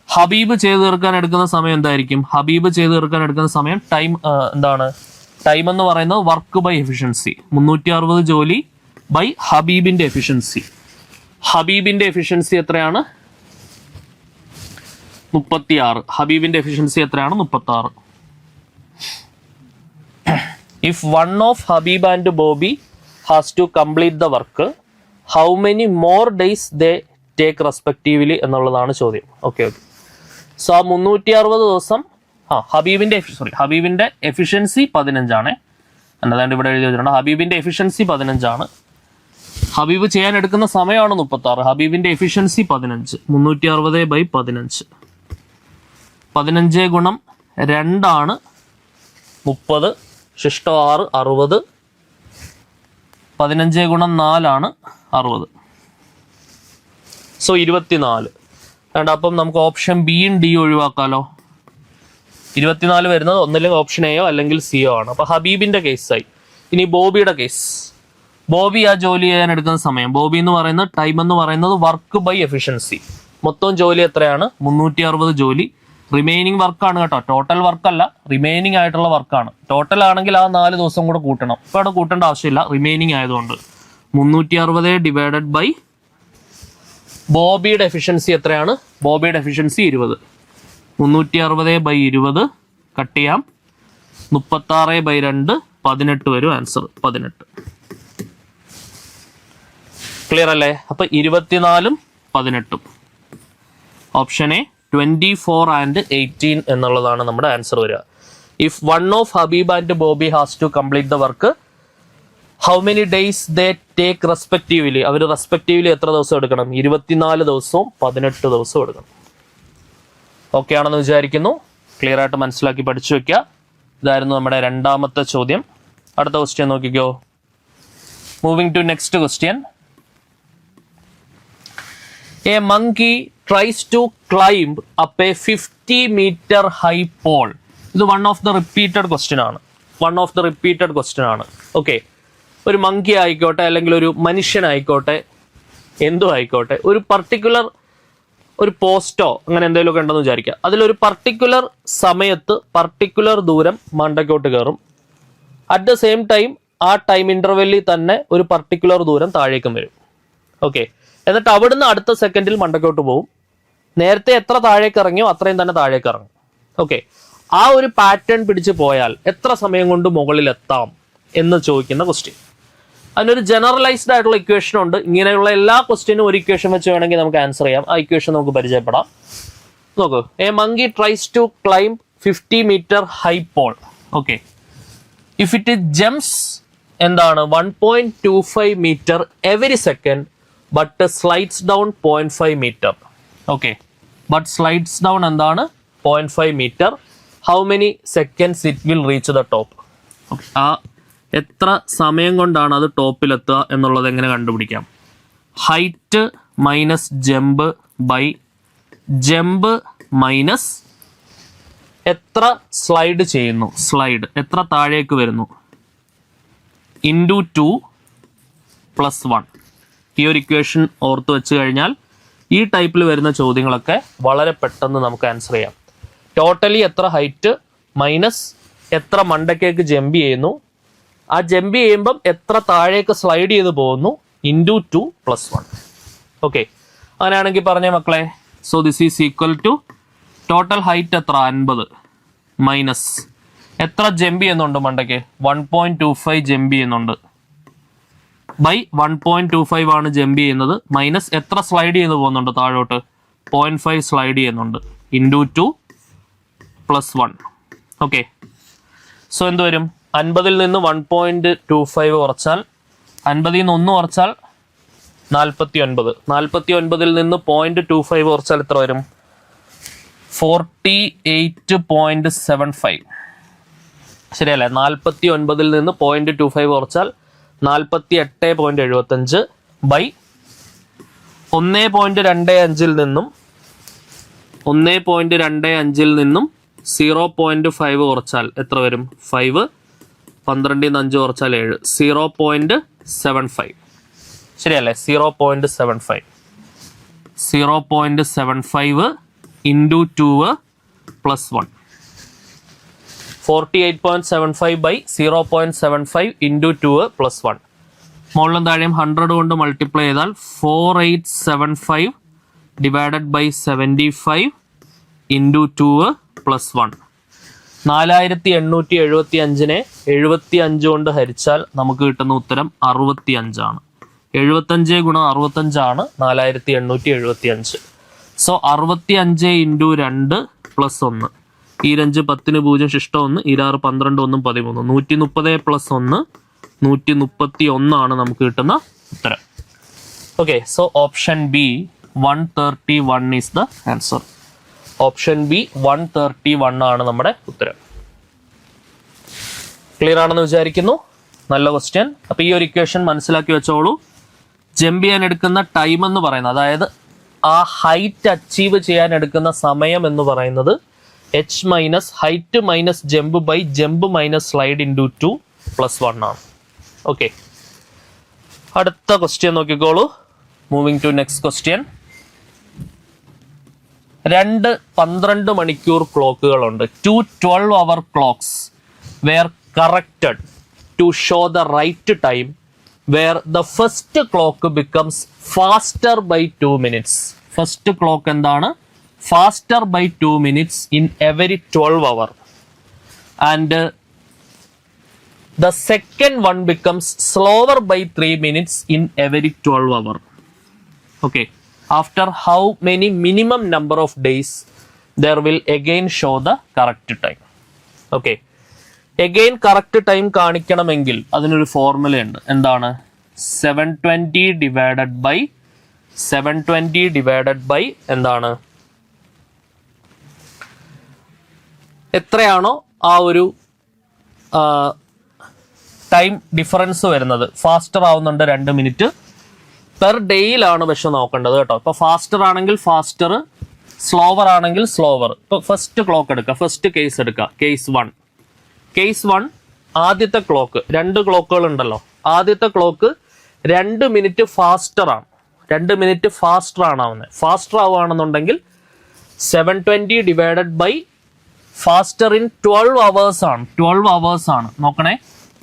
ഹബീബ് ചെയ്ത് തീർക്കാൻ എടുക്കുന്ന സമയം എന്തായിരിക്കും? ഹബീബ് ചെയ്ത് തീർക്കാൻ എടുക്കുന്ന സമയം ടൈം എന്താണ്? ടൈം എന്ന് പറയുന്നത് വർക്ക് ബൈ എഫിഷ്യൻസി. 360 ജോലി ബൈ ഹബീബിന്റെ എഫിഷ്യൻസി. ഹബീബിന്റെ എഫിഷ്യൻസി എത്രയാണ്? 36. ഹബീബിന്റെ എഫിഷ്യൻസി എത്രയാണ്? 36. If one of Habib and Bobby has to complete the work, how many more days they take respectively എന്നുള്ളതാണ് ചോദ്യം. ഓക്കെ. സോ ആ 360 ദിവസം ഹബീബിന്റെ എഫിഷ്യൻസി 15 ആണ്. എന്നതാണ്ട് ഇവിടെ എഴുതി വെച്ചിട്ടുണ്ട്. ഹബീബിന്റെ എഫിഷ്യൻസി 15 ആണ്. ഹബീബ് ചെയ്യാൻ എടുക്കുന്ന സമയമാണ് 36. ഹബീബിന്റെ എഫിഷ്യൻസി 15. 360/15. 15 ഗുണം 2 ആണ് 30, ശിഷ്ടം 6 60. 15 ഗുണം 4 ആണ് 60. സോ 24. അപ്പം നമുക്ക് ഓപ്ഷൻ ബിയും ഡിയും ഒഴിവാക്കാലോ. 24 വരുന്നത് ഒന്നില്ലെങ്കിൽ ഓപ്ഷൻ എയോ അല്ലെങ്കിൽ സിയോ ആണ്. അപ്പൊ ഹബീബിന്റെ കേസായി. ഇനി ബോബിയുടെ കേസ്. ബോബി ആ ജോലി ചെയ്യാൻ എടുക്കുന്ന സമയം. ബോബി എന്ന് പറയുന്നത് ടൈം എന്ന് പറയുന്നത് വർക്ക് ബൈ എഫിഷ്യൻസി. മൊത്തം ജോലി എത്രയാണ്? 360 ജോലി. റിമൈനിങ് വർക്കാണ് കേട്ടോ, ടോട്ടൽ വർക്കല്ല, റിമൈനിങ് ആയിട്ടുള്ള വർക്കാണ്. ടോട്ടൽ ആണെങ്കിൽ ആ 4 ദിവസം കൂടെ കൂട്ടണം. ഇപ്പൊ അവിടെ കൂട്ടേണ്ട ആവശ്യമില്ല, റിമൈനിങ് ആയതുകൊണ്ട്. 360 ഡിവൈഡഡ് ബൈ ബോബിയുടെ എഫിഷ്യൻസി എത്രയാണ്? ബോബിയുടെ എഫിഷ്യൻസി 20. 360/20 കട്ട് ചെയ്യാം. 36/2 18 വരും ആൻസർ 18. ക്ലിയർ അല്ലേ? അപ്പൊ 24 18. ഓപ്ഷൻ എ 24 and 18 എന്നുള്ളതാണ് നമ്മുടെ ആൻസർ വരിക. If one of Habib and Bobby has to complete the work, how many days they take respectively? അവർ റെസ്പെക്റ്റീവ്ലി എത്ര ദിവസം എടുക്കണം? 24 ദിവസവും 18 ദിവസവും എടുക്കണം. ഓക്കെ ആണെന്ന് വിചാരിക്കുന്നു. ക്ലിയർ ആയിട്ട് മനസ്സിലാക്കി പഠിച്ചു വെക്കുക. ഇതായിരുന്നു നമ്മുടെ രണ്ടാമത്തെ ചോദ്യം. അടുത്ത ക്വസ്റ്റ്യൻ നോക്കിക്കോ. Moving to next question. A monkey tries to climb up a 50-meter high pole. ഇത് one of the repeated question ആണ്. ഓക്കെ, ഒരു മങ്കി ആയിക്കോട്ടെ അല്ലെങ്കിൽ ഒരു മനുഷ്യനായിക്കോട്ടെ, എന്തും ആയിക്കോട്ടെ, ഒരു പർട്ടിക്കുലർ ഒരു പോസ്റ്റോ അങ്ങനെ എന്തെങ്കിലുമൊക്കെ ഉണ്ടെന്ന് വിചാരിക്കുക. അതിലൊരു പർട്ടിക്കുലർ സമയത്ത് പർട്ടിക്കുലർ ദൂരം മണ്ടയ്ക്കോട്ട് കയറും. അറ്റ് ദ സെയിം ടൈം ആ ടൈം ഇന്റർവെല്ലിൽ തന്നെ ഒരു പർട്ടിക്കുലർ ദൂരം താഴേക്കും വരും. ഓക്കെ, എന്നിട്ട് അവിടുന്ന് അടുത്ത സെക്കൻഡിൽ മണ്ടക്കോട്ട് പോകും. നേരത്തെ എത്ര താഴേക്ക് ഇറങ്ങിയോ അത്രയും തന്നെ താഴേക്ക് ഇറങ്ങും. ഓക്കെ, ആ ഒരു പാറ്റേൺ പിടിച്ച് പോയാൽ എത്ര സമയം കൊണ്ട് മുകളിൽ എത്താം എന്ന് ചോദിക്കുന്ന ക്വസ്റ്റ്യൻ. അതിനൊരു ജനറലൈസ്ഡ് ആയിട്ടുള്ള ഇക്വേഷൻ ഉണ്ട്. ഇങ്ങനെയുള്ള എല്ലാ ക്വസ്റ്റ്യനും ഒരു ഇക്വേഷൻ വെച്ച് വേണമെങ്കിൽ നമുക്ക് ആൻസർ ചെയ്യാം. ആ ഇക്വേഷൻ നമുക്ക് പരിചയപ്പെടാം. നോക്കൂ, a monkey tries to climb 50-meter high pole. Okay, if it jumps എന്താണ് 1.25 meter every second but slides down 0.5 meter. Okay, but slides down എന്താണ് 0.5 meter. How many seconds it will reach the top? ആ എത്ര സമയം കൊണ്ടാണ് അത് ടോപ്പിലെത്തുക എന്നുള്ളത് എങ്ങനെ കണ്ടുപിടിക്കാം? Height minus jump by jump minus എത്ര സ്ലൈഡ് ചെയ്യുന്നു, സ്ലൈഡ് എത്ര താഴേക്ക് വരുന്നു, ഇൻറ്റു 2 + 1. ഈ ഒരു ഇക്വേഷൻ ഓർത്ത് വെച്ച് കഴിഞ്ഞാൽ ഈ ടൈപ്പിൽ വരുന്ന ചോദ്യങ്ങളൊക്കെ വളരെ പെട്ടെന്ന് നമുക്ക് ആൻസർ ചെയ്യാം. ടോട്ടലി എത്ര ഹൈറ്റ് മൈനസ് എത്ര മണ്ടക്കേക്ക് ജമ്പ് ചെയ്യുന്നു, ആ ജമ്പ് ചെയ്യുമ്പം എത്ര താഴേക്ക് സ്ലൈഡ് ചെയ്ത് പോകുന്നു, ഇൻറ്റു 2 + 1. ഓക്കെ, അങ്ങനെയാണെങ്കിൽ പറഞ്ഞേ മക്കളെ. So this is equal to total height എത്ര 50 മൈനസ് എത്ര ജമ്പ് ചെയ്യുന്നുണ്ട് മണ്ടയ്ക്ക് 1.25 ജമ്പ് ചെയ്യുന്നുണ്ട് ബൈ 1.25 ആണ് ജമ്പ് ചെയ്യുന്നത് മൈനസ് എത്ര സ്ലൈഡ് ചെയ്ത് പോകുന്നുണ്ട് താഴോട്ട് 0.5 സ്ലൈഡ് ചെയ്യുന്നുണ്ട് ഇൻറ്റു 2 + 1. ഓക്കെ, സോ എന്ത് വരും? 50-ൽ നിന്ന് 1.25 കുറച്ചാൽ 50-ൽ നിന്ന് 1 കുറച്ചാൽ 49. 49-ൽ നിന്ന് 0.25 കുറച്ചാൽ എത്ര വരും? 48.75. ശരിയല്ലേ? 49-ൽ നിന്ന് 0.25 കുറച്ചാൽ 48.75 ബൈ 1.25-ൽ നിന്നും 0.5 കുറച്ചാൽ എത്ര വരും? 5. 12-ൽ നിന്ന് 5 കുറച്ചാൽ 7. 0.75. ശരിയല്ലേ? 0.75 ഇൻറ്റു 2 + 1. 48.75 by 0.75 into 2 + 1. മുകളിലും താഴെയും 100 കൊണ്ട് മൾട്ടിപ്ലൈ ചെയ്താൽ 4875 ഡിവൈഡഡ് ബൈ 75 ഇൻറ്റു 2 + 1. 4875-നെ 75 കൊണ്ട് ഹരിച്ചാൽ നമുക്ക് കിട്ടുന്ന ഉത്തരം 65 ആണ്. 75 × 65 ആണ് 4875. So 65 into 2 + 1. ഈ 5 10 0 ശിഷ്ടം 1, 26 12 1 13. 130 + 1 131 ആണ് നമുക്ക് കിട്ടുന്ന ഉത്തരം. Okay, so option B 131 is the answer. Option B 131 ആണ് നമ്മുടെ ഉത്തരം. ക്ലിയർ ആണെന്ന് വിചാരിക്കുന്നു. നല്ല ക്വസ്റ്റ്യൻ. അപ്പൊ ഈ ഒരു ഇക്വേഷൻ മനസ്സിലാക്കി വെച്ചോളൂ. ജമ്പ് ചെയ്യാൻ എടുക്കുന്ന ടൈം എന്ന് പറയുന്നത്, അതായത് ആ ഹൈറ്റ് അച്ചീവ് ചെയ്യാൻ എടുക്കുന്ന സമയം എന്ന് പറയുന്നത് h minus height minus jump by jump minus slide into 2 + 1 ആണ്. ഓക്കെ, അടുത്ത ക്വസ്റ്റ്യൻ നോക്കിക്കോളൂ. Moving to next question. 2 12 മണിക്കൂർ ക്ലോക്കുകളുണ്ട്. 2 12-hour clocks were corrected to show the right time where the first clock becomes faster by 2 minutes. First clock എന്താണ്? Faster by 2 minutes in every 12 hour. And the second one becomes slower by 3 minutes in every 12 hours. Okay, after how many minimum number of days there will again show the correct time. Okay, again correct time കാണിക്കണമെങ്കിൽ അതിനൊരു ഫോർമുല ഉണ്ട്. എന്താണ്? 720 divided by എന്താണ്? എത്രയാണോ ആ ഒരു ടൈം ഡിഫറൻസ് വരുന്നത്. ഫാസ്റ്റർ ആവുന്നുണ്ട് 2 മിനിറ്റ് പെർ ഡേയിലാണ് പക്ഷെ നോക്കേണ്ടത് കേട്ടോ. ഇപ്പോൾ ഫാസ്റ്റർ ആണെങ്കിൽ ഫാസ്റ്റർ, സ്ലോവർ ആണെങ്കിൽ സ്ലോവർ. ഇപ്പോൾ ഫസ്റ്റ് ക്ലോക്ക് എടുക്കുക, ഫസ്റ്റ് കേസ് എടുക്കുക. കേസ് 1 ആദ്യത്തെ ക്ലോക്ക്, 2 ക്ലോക്കുകൾ ഉണ്ടല്ലോ. ആദ്യത്തെ ക്ലോക്ക് 2 മിനിറ്റ് ഫാസ്റ്റർ ആണ്. 2 മിനിറ്റ് ഫാസ്റ്റർ ആണ് ആവുന്നത്. ഫാസ്റ്റർ ആവുകയാണെന്നുണ്ടെങ്കിൽ 720 divided by faster in 12 hours ആണ്. 12 hours ആണ്. നോക്കണേ,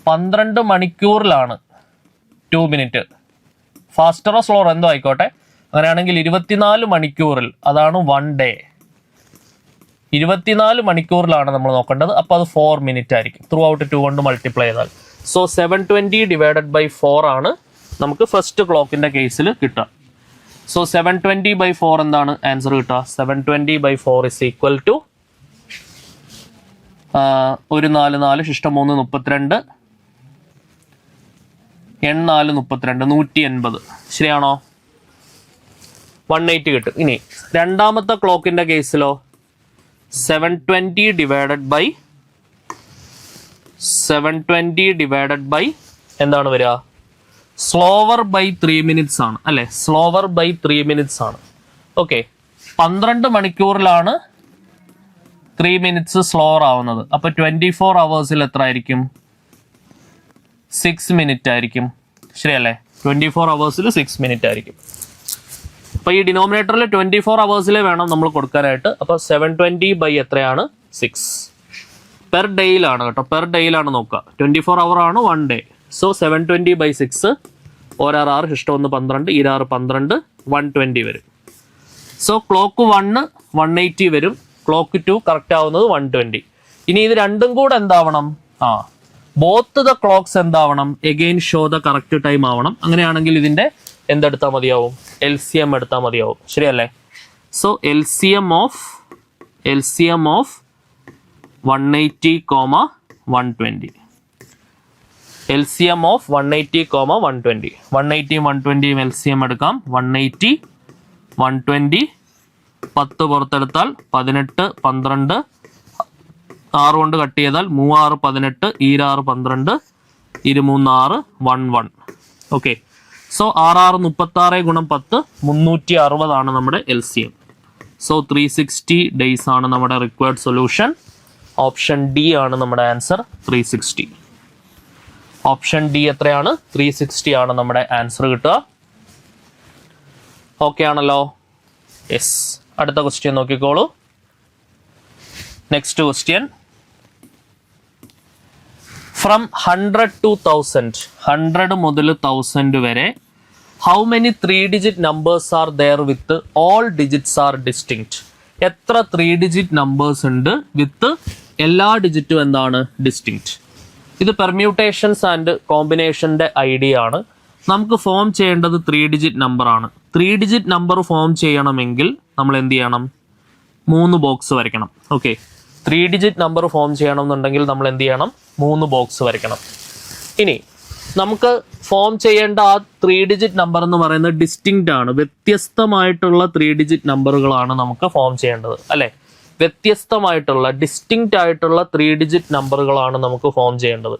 12 മണിക്കൂറിലാണ് 2 മിനിറ്റ്. ഫാസ്റ്ററോ സ്ലോറോ എന്തോ ആയിക്കോട്ടെ. അങ്ങനെയാണെങ്കിൽ 24 മണിക്കൂറിൽ, അതാണ് 1 ഡേ. 24 മണിക്കൂറിലാണ് നമ്മൾ നോക്കേണ്ടത്. അപ്പോൾ അത് 4 മിനിറ്റ് ആയിരിക്കും. ത്രൂ ഔട്ട് 2 കൊണ്ട് മൾട്ടിപ്ലൈ ചെയ്താൽ. സോ 720 ഡിവൈഡഡ് ബൈ 4 ആണ് നമുക്ക് ഫസ്റ്റ് ക്ലോക്കിന്റെ കേസിൽ കിട്ടുക. സോ 720 by 4 എന്താണ് ആൻസർ കിട്ടുക? 720 by 4 ഇസ് ഈക്വൽ ടു 1 4 4 ശിഷ്ടം 3 32 4 32 180. ശരിയാണോ? 180 കിട്ടും. ഇനി രണ്ടാമത്തെ ക്ലോക്കിന്റെ കേസിലോ 720 ഡിവൈഡഡ് ബൈ എന്താണ് വരിക? സ്ലോവർ ബൈ 3 മിനിറ്റ്സ് ആണ് അല്ലെ? സ്ലോവർ ബൈ 3 മിനിറ്റ്സ് ആണ്. ഓക്കെ, 12 മണിക്കൂറിലാണ് 3 മിനിറ്റ്സ് സ്ലോവർ ആവുന്നത്. അപ്പൊ 24 hours എത്ര ആയിരിക്കും? 6 മിനിറ്റ് ആയിരിക്കും. ശരിയല്ലേ? 24 hours 6 മിനിറ്റ് ആയിരിക്കും. അപ്പൊ ഈ ഡിനോമിനേറ്ററിൽ 24 hours വേണം നമ്മൾ കൊടുക്കാനായിട്ട്. അപ്പൊ 720 ബൈ എത്രയാണ്? 6. പെർ ഡേയിലാണ് കേട്ടോ, പെർ ഡേയിലാണ് നോക്കുക. 24 hour ആണ് 1 ഡേ. സോ 720 by 6, 1 ശിഷ്ടം 1 12, 12 120 വരും. സോ ക്ലോക്ക് 1 180 വരും, ക്ലോക്ക് 2 കറക്റ്റ് ആവുന്നത് 120. ഇനി ഇത് രണ്ടും കൂടെ എന്താവണം? ബോത്ത് ദ ക്ലോക്ക്സ് എന്താവണം? Again show the correct time ആവണം. അങ്ങനെയാണെങ്കിൽ ഇതിന്റെ എന്തെടുത്താൽ മതിയാവും? LCM എടുത്താൽ മതിയാവും. ശരിയല്ലേ? So LCM of 180, 120. LCM of 180, 120. 180 120 LCM എടുക്കാം. 180 120 10 പുറത്തെടുത്താൽ 18 12, 6 കൊണ്ട് കട്ട് ചെയ്താൽ 3 18, 6 12, 23 11. ഓക്കെ, സോ 6 36 ഗുണം 10 360 ആണ് നമ്മുടെ LCM. സോ 360 ഡേയ്സ് ആണ് നമ്മുടെ റിക്വയർഡ് സൊല്യൂഷൻ. ഓപ്ഷൻ ഡി ആണ് നമ്മുടെ ആൻസർ, 360. ഓപ്ഷൻ ഡി എത്രയാണ്? 360 ആണ് നമ്മുടെ ആൻസർ കിട്ടുക. ഓക്കെ ആണല്ലോ? യെസ്. അടുത്ത ക്വസ്റ്റ്യൻ നോക്കിക്കോളൂ. Next question. ഫ്രം 100 to 1000, 100 മുതൽ 1000 വരെ how many 3-digit numbers are there with all digits are distinct? എത്ര 3-digit numbers ഉണ്ട് വിത്ത് എല്ലാ ഡിജിറ്റും എന്താണ്? ഡിസ്റ്റിങ്ക്റ്റ്. ഇത് പെർമ്യൂട്ടേഷൻസ് ആൻഡ് കോമ്പിനേഷന്റെ ഐഡിയ ആണ്. നമുക്ക് ഫോം ചെയ്യേണ്ടത് 3-digit നമ്പർ ആണ്. 3-digit നമ്പർ ഫോം ചെയ്യണമെങ്കിൽ നമ്മൾ എന്ത് ചെയ്യണം? 3 ബോക്സ് വരയ്ക്കണം. ഓക്കെ, 3-digit നമ്പർ ഫോം ചെയ്യണം എന്നുണ്ടെങ്കിൽ നമ്മൾ എന്ത് ചെയ്യണം? 3 ബോക്സ് വരയ്ക്കണം. ഇനി നമുക്ക് ഫോം ചെയ്യേണ്ട ആ 3-digit നമ്പർ എന്ന് പറയുന്നത് ഡിസ്റ്റിങ്ക്റ്റ് ആണ്. വ്യത്യസ്തമായിട്ടുള്ള 3-digit നമ്പറുകളാണ് നമുക്ക് ഫോം ചെയ്യേണ്ടത് അല്ലെ? വ്യത്യസ്തമായിട്ടുള്ള ഡിസ്റ്റിങ്ക്റ്റ് ആയിട്ടുള്ള 3-digit നമ്പറുകളാണ് നമുക്ക് ഫോം ചെയ്യേണ്ടത്.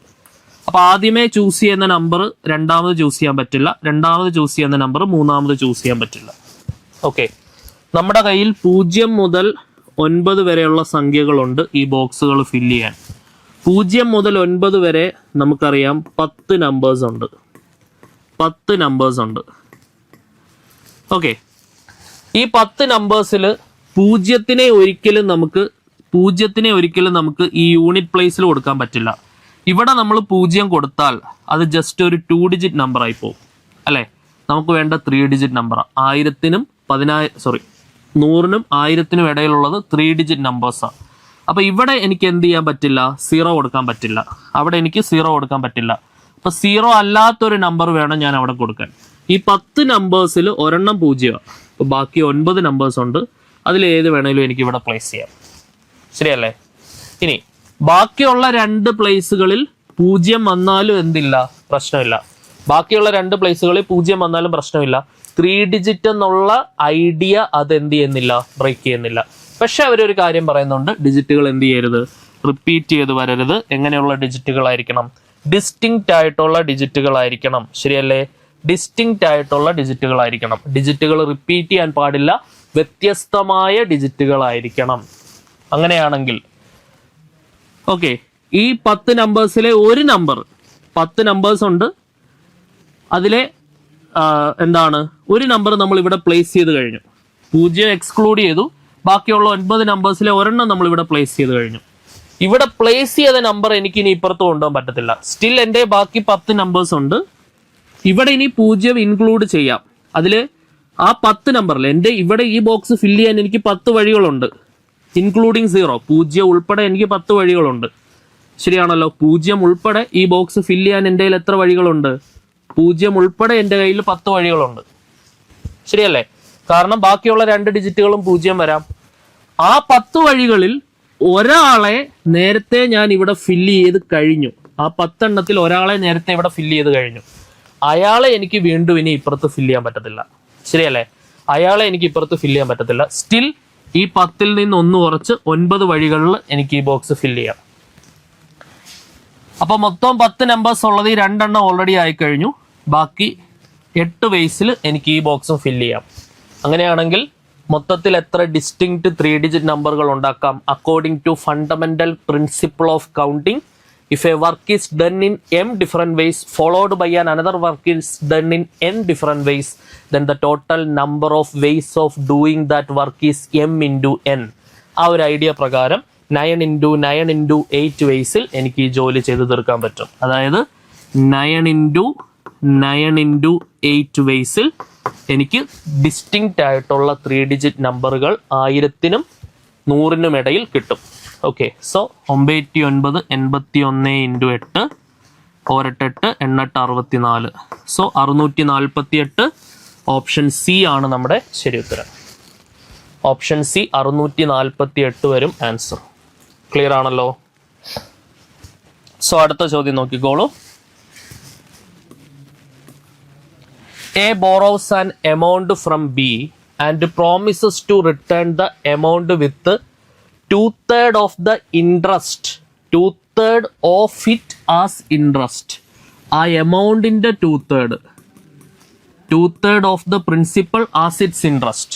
അപ്പൊ ആദ്യമേ ചൂസ് ചെയ്യുന്ന നമ്പർ രണ്ടാമത് ചൂസ് ചെയ്യാൻ പറ്റില്ല, രണ്ടാമത് ചൂസ് ചെയ്യുന്ന നമ്പർ മൂന്നാമത് ചൂസ് ചെയ്യാൻ പറ്റില്ല. ഓക്കെ, നമ്മുടെ കയ്യിൽ 0 മുതൽ 9 വരെയുള്ള സംഖ്യകളുണ്ട് ഈ ബോക്സുകൾ ഫില്ല് ചെയ്യാൻ. 0 മുതൽ 9 വരെ നമുക്കറിയാം 10 നമ്പേഴ്സ് ഉണ്ട്. 10 നമ്പേഴ്സ് ഉണ്ട്. ഓക്കെ, ഈ 10 നമ്പേഴ്സിൽ 0-നെ ഒരിക്കലും നമുക്ക് ഈ യൂണിറ്റ് പ്ലേസിൽ കൊടുക്കാൻ പറ്റില്ല. ഇവിടെ നമ്മൾ 0 കൊടുത്താൽ അത് ജസ്റ്റ് ഒരു 2-digit നമ്പർ ആയി പോകും അല്ലെ? നമുക്ക് വേണ്ട 3-digit നമ്പർ. 100-നും 1000 100-നും 1000-നും ഇടയിലുള്ളത് 3-digit നമ്പേഴ്സാണ്. അപ്പോൾ ഇവിടെ എനിക്ക് എന്ത് ചെയ്യാൻ പറ്റില്ല, 0 കൊടുക്കാൻ പറ്റില്ല. അവിടെ എനിക്ക് 0 കൊടുക്കാൻ പറ്റില്ല. അപ്പോൾ 0 അല്ലാത്തൊരു നമ്പർ വേണം ഞാൻ അവിടെ കൊടുക്കാൻ. ഈ 10 നമ്പേഴ്സിൽ ഒരെണ്ണം 0. അപ്പോൾ ബാക്കി 9 നമ്പേഴ്സ് ഉണ്ട്. അതിൽ ഏത് വേണമെങ്കിലും എനിക്ക് ഇവിടെ പ്ലേസ് ചെയ്യാം. ശരിയല്ലേ? ഇനി ബാക്കിയുള്ള 2 പ്ലേസുകളിൽ 0 വന്നാലും എന്തില്ല, പ്രശ്നമില്ല. ബാക്കിയുള്ള 2 പ്ലേസുകളിൽ 0 വന്നാലും പ്രശ്നമില്ല. 3 ഡിജിറ്റ് എന്നുള്ള ഐഡിയ അത് എന്ത് ചെയ്യുന്നില്ല, ബ്രേക്ക് ചെയ്യുന്നില്ല. പക്ഷെ അവരൊരു കാര്യം പറയുന്നുണ്ട്, ഡിജിറ്റുകൾ എന്ത് ചെയ്യരുത്, റിപ്പീറ്റ് ചെയ്ത് വരരുത്. എങ്ങനെയുള്ള ഡിജിറ്റുകളായിരിക്കണം? ഡിസ്റ്റിങ്ക്റ്റ് ആയിട്ടുള്ള ഡിജിറ്റുകളായിരിക്കണം. ശരിയല്ലേ? ഡിസ്റ്റിങ്ക്റ്റ് ആയിട്ടുള്ള ഡിജിറ്റുകളായിരിക്കണം. ഡിജിറ്റുകൾ റിപ്പീറ്റ് ചെയ്യാൻ പാടില്ല, വ്യത്യസ്തമായ ഡിജിറ്റുകളായിരിക്കണം. അങ്ങനെയാണെങ്കിൽ ഓക്കെ, ഈ 10 നമ്പേഴ്സിലെ ഒരു നമ്പർ, 10 നമ്പേഴ്സ് ഉണ്ട്, അതിലെ എന്താണ് ഒരു നമ്പർ നമ്മൾ ഇവിടെ പ്ലേസ് ചെയ്ത് കഴിഞ്ഞു. 0 എക്സ്ക്ലൂഡ് ചെയ്തു. ബാക്കിയുള്ള 9 നമ്പേഴ്സിലെ ഒരെണ്ണം നമ്മൾ ഇവിടെ പ്ലേസ് ചെയ്ത് കഴിഞ്ഞു. ഇവിടെ പ്ലേസ് ചെയ്ത നമ്പർ എനിക്ക് ഇനി ഇപ്പുറത്ത് കൊണ്ടുപോകാൻ പറ്റത്തില്ല. സ്റ്റിൽ എൻ്റെ ബാക്കി 10 നമ്പേഴ്സ് ഉണ്ട്. ഇവിടെ ഇനി 0 ഇൻക്ലൂഡ് ചെയ്യാം. അതിൽ ആ 10 നമ്പറിൽ എൻ്റെ ഇവിടെ ഈ ബോക്സ് ഫില്ല് ചെയ്യാൻ എനിക്ക് 10 വഴികളുണ്ട്, ഇൻക്ലൂഡിങ് 0. 0 ഉൾപ്പെടെ എനിക്ക് 10 വഴികളുണ്ട്. ശരിയാണല്ലോ? 0 ഉൾപ്പെടെ ഈ ബോക്സ് ഫില്ല് ചെയ്യാൻ എൻ്റെ കയ്യിൽ എത്ര വഴികളുണ്ട്? 0 ഉൾപ്പെടെ എൻ്റെ കയ്യിൽ 10 വഴികളുണ്ട്. ശരിയല്ലേ? കാരണം ബാക്കിയുള്ള 2 ഡിജിറ്റുകളും 0 വരാം. ആ 10 വഴികളിൽ ഒരാളെ നേരത്തെ ഞാൻ ഇവിടെ ഫില്ല് ചെയ്ത് കഴിഞ്ഞു. ആ 10 എണ്ണത്തിൽ ഒരാളെ നേരത്തെ ഇവിടെ ഫില്ല് ചെയ്ത് കഴിഞ്ഞു. അയാളെ എനിക്ക് വീണ്ടും ഇനി ഇപ്പുറത്ത് ഫില്ല് ചെയ്യാൻ പറ്റത്തില്ല. ശരിയല്ലേ? അയാളെ എനിക്ക് ഇപ്പുറത്ത് ഫില്ല് ചെയ്യാൻ പറ്റത്തില്ല. സ്റ്റിൽ ഈ 10ൽ നിന്ന് 1 കുറച്ച് 9 വഴികളിൽ എനിക്ക് ഈ ബോക്സ് ഫില്ല് ചെയ്യാം. അപ്പോൾ മൊത്തം 10 നമ്പേഴ്സ് ഉള്ളത് ഈ 2 എണ്ണം ഓൾറെഡി ആയിക്കഴിഞ്ഞു. ബാക്കി 8 വേസിൽ എനിക്ക് ഈ ബോക്സും ഫില്ല് ചെയ്യാം. അങ്ങനെയാണെങ്കിൽ മൊത്തത്തിൽ എത്ര ഡിസ്റ്റിങ്ക്റ്റ് 3 ഡിജിറ്റ് നമ്പറുകൾ ഉണ്ടാക്കാം? According to fundamental principle of counting, if a work is done in m different ways followed by an another work is done in n different ways, then the total number of ways of doing that work is m into n. ആ ഒരു ഐഡിയ പ്രകാരം 9 into 9 into 8 വേസിൽ എനിക്ക് ഈ ജോലി ചെയ്ത് തീർക്കാൻ പറ്റും. അതായത് 9 into 9 into 8 വേസിൽ എനിക്ക് ഡിസ്റ്റിങ്ക്റ്റ് ആയിട്ടുള്ള 3 ഡിജിറ്റ് നമ്പറുകൾ 1000-നും 100-നും ഇടയിൽ കിട്ടും. Okay, so 989 81 into 8 8 64. So 648. Option C ആണ് നമ്മുടെ ശരി ഉത്തരം. ഓപ്ഷൻ സി 648 വരും ആൻസർ. ക്ലിയർ ആണല്ലോ? സോ അടുത്ത ചോദ്യം നോക്കിക്കോളൂ. A borrows an amount from B and promises to return the amount with 2/3 of the interest, 2/3 of it as interest. ആ എമൗണ്ടിന്റെ 2/3 of the principal as its interest.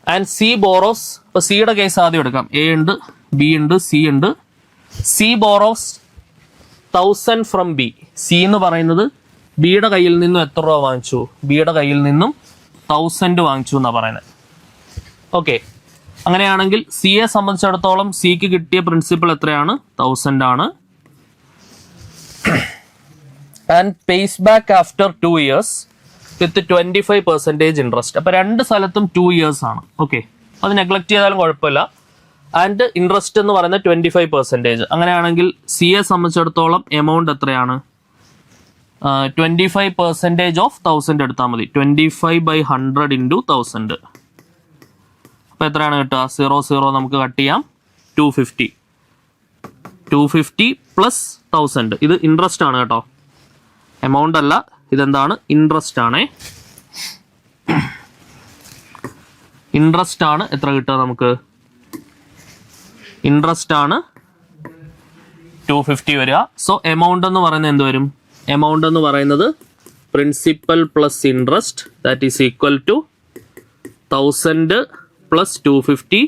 And C borrows, ഇപ്പോൾ സിയുടെ കേസ് ആദ്യം എടുക്കാം. എ ഉണ്ട്, ബി ഉണ്ട്, സി ഉണ്ട്. C borrows 1000 from B. C എന്ന് പറയുന്നത് ബിയുടെ കയ്യിൽ നിന്നും എത്ര രൂപ വാങ്ങിച്ചു? ബിയുടെ കയ്യിൽ നിന്നും 1000 വാങ്ങിച്ചു എന്നാണ് പറയുന്നത്. ഓക്കെ, അങ്ങനെയാണെങ്കിൽ സിയെ സംബന്ധിച്ചിടത്തോളം സിക്ക് കിട്ടിയ പ്രിൻസിപ്പൽ എത്രയാണ്? 1000 ആണ്. And pace back after 2 years with 25% interest. അപ്പോൾ 2 സ്ഥലത്തും 2 years ആണ്. ഓക്കെ, അത് നെഗ്ലക്ട് ചെയ്താലും കുഴപ്പമില്ല. ആൻഡ് ഇൻട്രസ്റ്റ് എന്ന് പറയുന്നത് 25%. അങ്ങനെയാണെങ്കിൽ സിയെ സംബന്ധിച്ചിടത്തോളം എമൗണ്ട് എത്രയാണ്? 25% ഓഫ് 1000 എടുത്താൽ മതി. 25/100 into 1000. അപ്പോൾ എത്രയാണ് കിട്ടുക? 0 നമുക്ക് കട്ട് ചെയ്യാം. 250. 250 പ്ലസ് 1000. ഇത് ഇൻട്രസ്റ്റ് ആണ് കേട്ടോ, എമൗണ്ട് അല്ല. ഇതെന്താണ്? ഇൻട്രസ്റ്റ് ആണേ. ഇൻട്രസ്റ്റ് ആണ്. എത്ര കിട്ടുക നമുക്ക്? ഇൻട്രസ്റ്റ് ആണ് 250 വരിക. സോ എമൗണ്ട് എന്ന് പറയുന്നത് എന്ത് വരും? എമൗണ്ട് എന്ന് പറയുന്നത് principal plus interest, that is equal to 1000 plus 250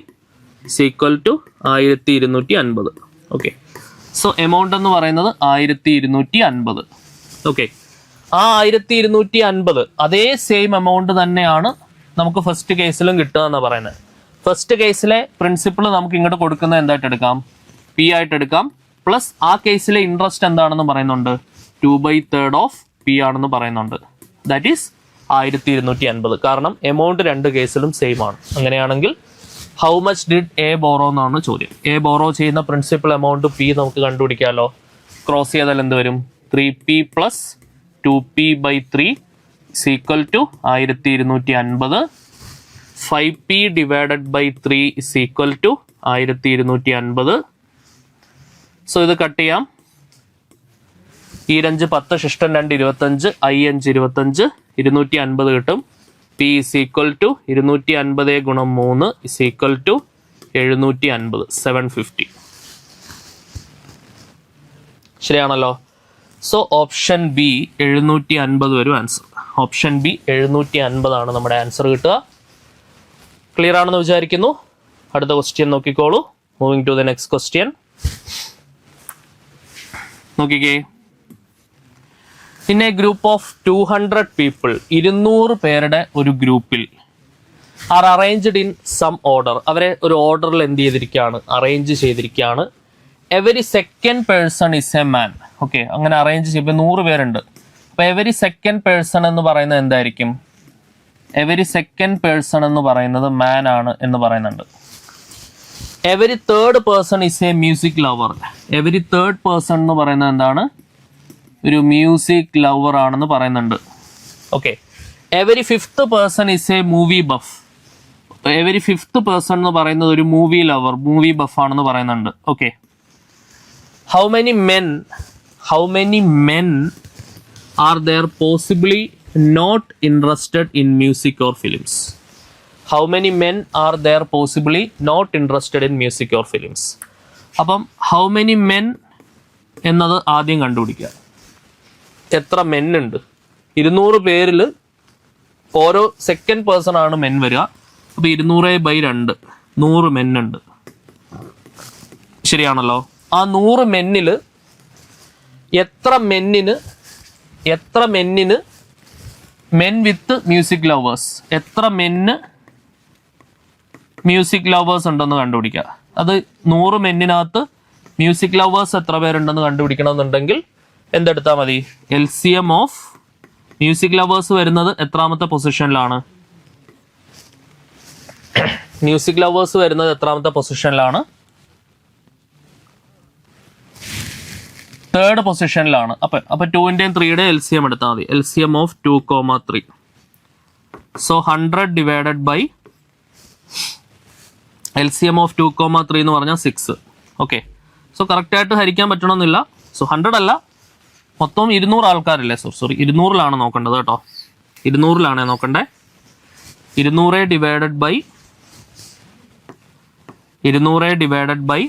equal to 1250. Okay, so amount എന്ന് പറയുന്നത് 1250. ഓക്കെ, ആ 1250 അതേ സെയിം എമൗണ്ട് തന്നെയാണ് നമുക്ക് ഫസ്റ്റ് കേസിലും കിട്ടുക എന്നാണ് പറയുന്നത്. ഫസ്റ്റ് കേസിലെ പ്രിൻസിപ്പിൾ നമുക്ക് ഇങ്ങോട്ട് കൊടുക്കുന്നത് എന്തായിട്ട് എടുക്കാം? പി ആയിട്ട് എടുക്കാം. പ്ലസ് ആ കേസിലെ ഇൻട്രസ്റ്റ് എന്താണെന്ന് പറയുന്നുണ്ട്? 2/3 ഓഫ് പി ആണെന്ന് പറയുന്നുണ്ട്. That is 1250. കാരണം എമൗണ്ട് 2 കേസിലും സെയിം ആണ്. അങ്ങനെയാണെങ്കിൽ how much did A borrow എന്നാണ് ചോദ്യം. എ ബോറോ ചെയ്യുന്ന പ്രിൻസിപ്പൽ എമൗണ്ട് പി നമുക്ക് കണ്ടുപിടിക്കാമല്ലോ. ക്രോസ് ചെയ്താൽ എന്ത് വരും? 3p plus 2p/3 equal to 1250. 5p divided by 3 is equal to 1250. So ഇത് കട്ട് ചെയ്യാം. ഈ 5 10 ശിഷ്ടം 2 25 i 5 25 250 കിട്ടും. p ഇസ് ഈക്വൽ ടു 250 ഗുണം 3 ഇസ് ഈക്വൽ ടു 750 750. ശരിയാണല്ലോ. സോ ഓപ്ഷൻ ബി 750 വരും ആൻസർ. ഓപ്ഷൻ ബി 750 ആണ് നമ്മുടെ ആൻസർ കിട്ടുക. ക്ലിയർ ആണെന്ന് വിചാരിക്കുന്നു. അടുത്ത ക്വസ്റ്റ്യൻ നോക്കിക്കോളൂ. Moving to the next question. നോക്കിക്കേ. In a group of 200 people, 200 പേരുടെ ഒരു ഗ്രൂപ്പിൽ are arranged in some order, അവരെ ഒരു ഓർഡറിൽ എന്ത് ചെയ്തിരിക്കുകയാണ്? അറേഞ്ച് ചെയ്തിരിക്കുകയാണ്. Every second person is a man. Okay, അങ്ങനെ അറേഞ്ച് ചെയ്യുമ്പോൾ 100 പേരുണ്ട്. അപ്പൊ എവരി സെക്കൻഡ് പേഴ്സൺ എന്ന് പറയുന്നത് എന്തായിരിക്കും? എവരി സെക്കൻഡ് പേഴ്സൺ എന്ന് പറയുന്നത് മാൻ ആണ് എന്ന് പറയുന്നുണ്ട്. Every third person is a music lover. Every third person എന്ന് പറയുന്നത് എന്താണ്? ഒരു മ്യൂസിക് ലവർ ആണെന്ന് പറയുന്നുണ്ട്. Okay. Every fifth person is a movie buff. Every fifth person എന്ന് പറയുന്നത് ഒരു മൂവി ലവർ, മൂവി ബഫ് ആണെന്ന് പറയുന്നുണ്ട്. Okay. How many men are there possibly not interested in music or films? How many men are there possibly not interested in music or films? അപ്പം ഹൗ മെനി മെൻ എന്നത് ആദ്യം കണ്ടുപിടിക്കുക. എത്ര മെൻ ഉണ്ട്? 200 പേരിൽ ഓരോ സെക്കൻഡ് പേഴ്സൺ ആണ് മെൻ വരിക. അപ്പൊ 200/2 100 മെൻ ഉണ്ട്. ശരിയാണല്ലോ. ആ 100 മെന്നിൽ എത്ര മെന്നിന് മെൻ വിത്ത് മ്യൂസിക് ലവേഴ്സ്, എത്ര മെന്ന് മ്യൂസിക് ലവേഴ്സ് ഉണ്ടെന്ന് കണ്ടുപിടിക്കുക. അത് 100 മെന്നിനകത്ത് മ്യൂസിക് ലവേഴ്സ് എത്ര പേരുണ്ടെന്ന് കണ്ടുപിടിക്കണമെന്നുണ്ടെങ്കിൽ എന്തെടുത്താൽ മതി? LCM ഓഫ് മ്യൂസിക് ലവേഴ്സ് വരുന്നത് എത്രാമത്തെ പൊസിഷനിലാണ്? മ്യൂസിക് ലവേഴ്സ് വരുന്നത് എത്രാമത്തെ പൊസിഷനിലാണ്? തേർഡ് പൊസിഷനിലാണ്. അപ്പൊ 2ന്റെയും 3യുടെയും LCM എടുത്താൽ മതി. LCM of 2,3. So 100 divided by LCM of 2,3 എന്ന് പറഞ്ഞാൽ 6. ഓക്കെ. സോ കറക്റ്റ് ആയിട്ട് ഹരിക്കാൻ പറ്റണമെന്നില്ല. സോ 100 അല്ല, മൊത്തം 200 ആൾക്കാരില്ലേ? സോറി 200ലാണ് നോക്കേണ്ടത് കേട്ടോ. 200ലാണ് നോക്കണ്ടേ. 200 ഡിവൈഡഡ് ബൈ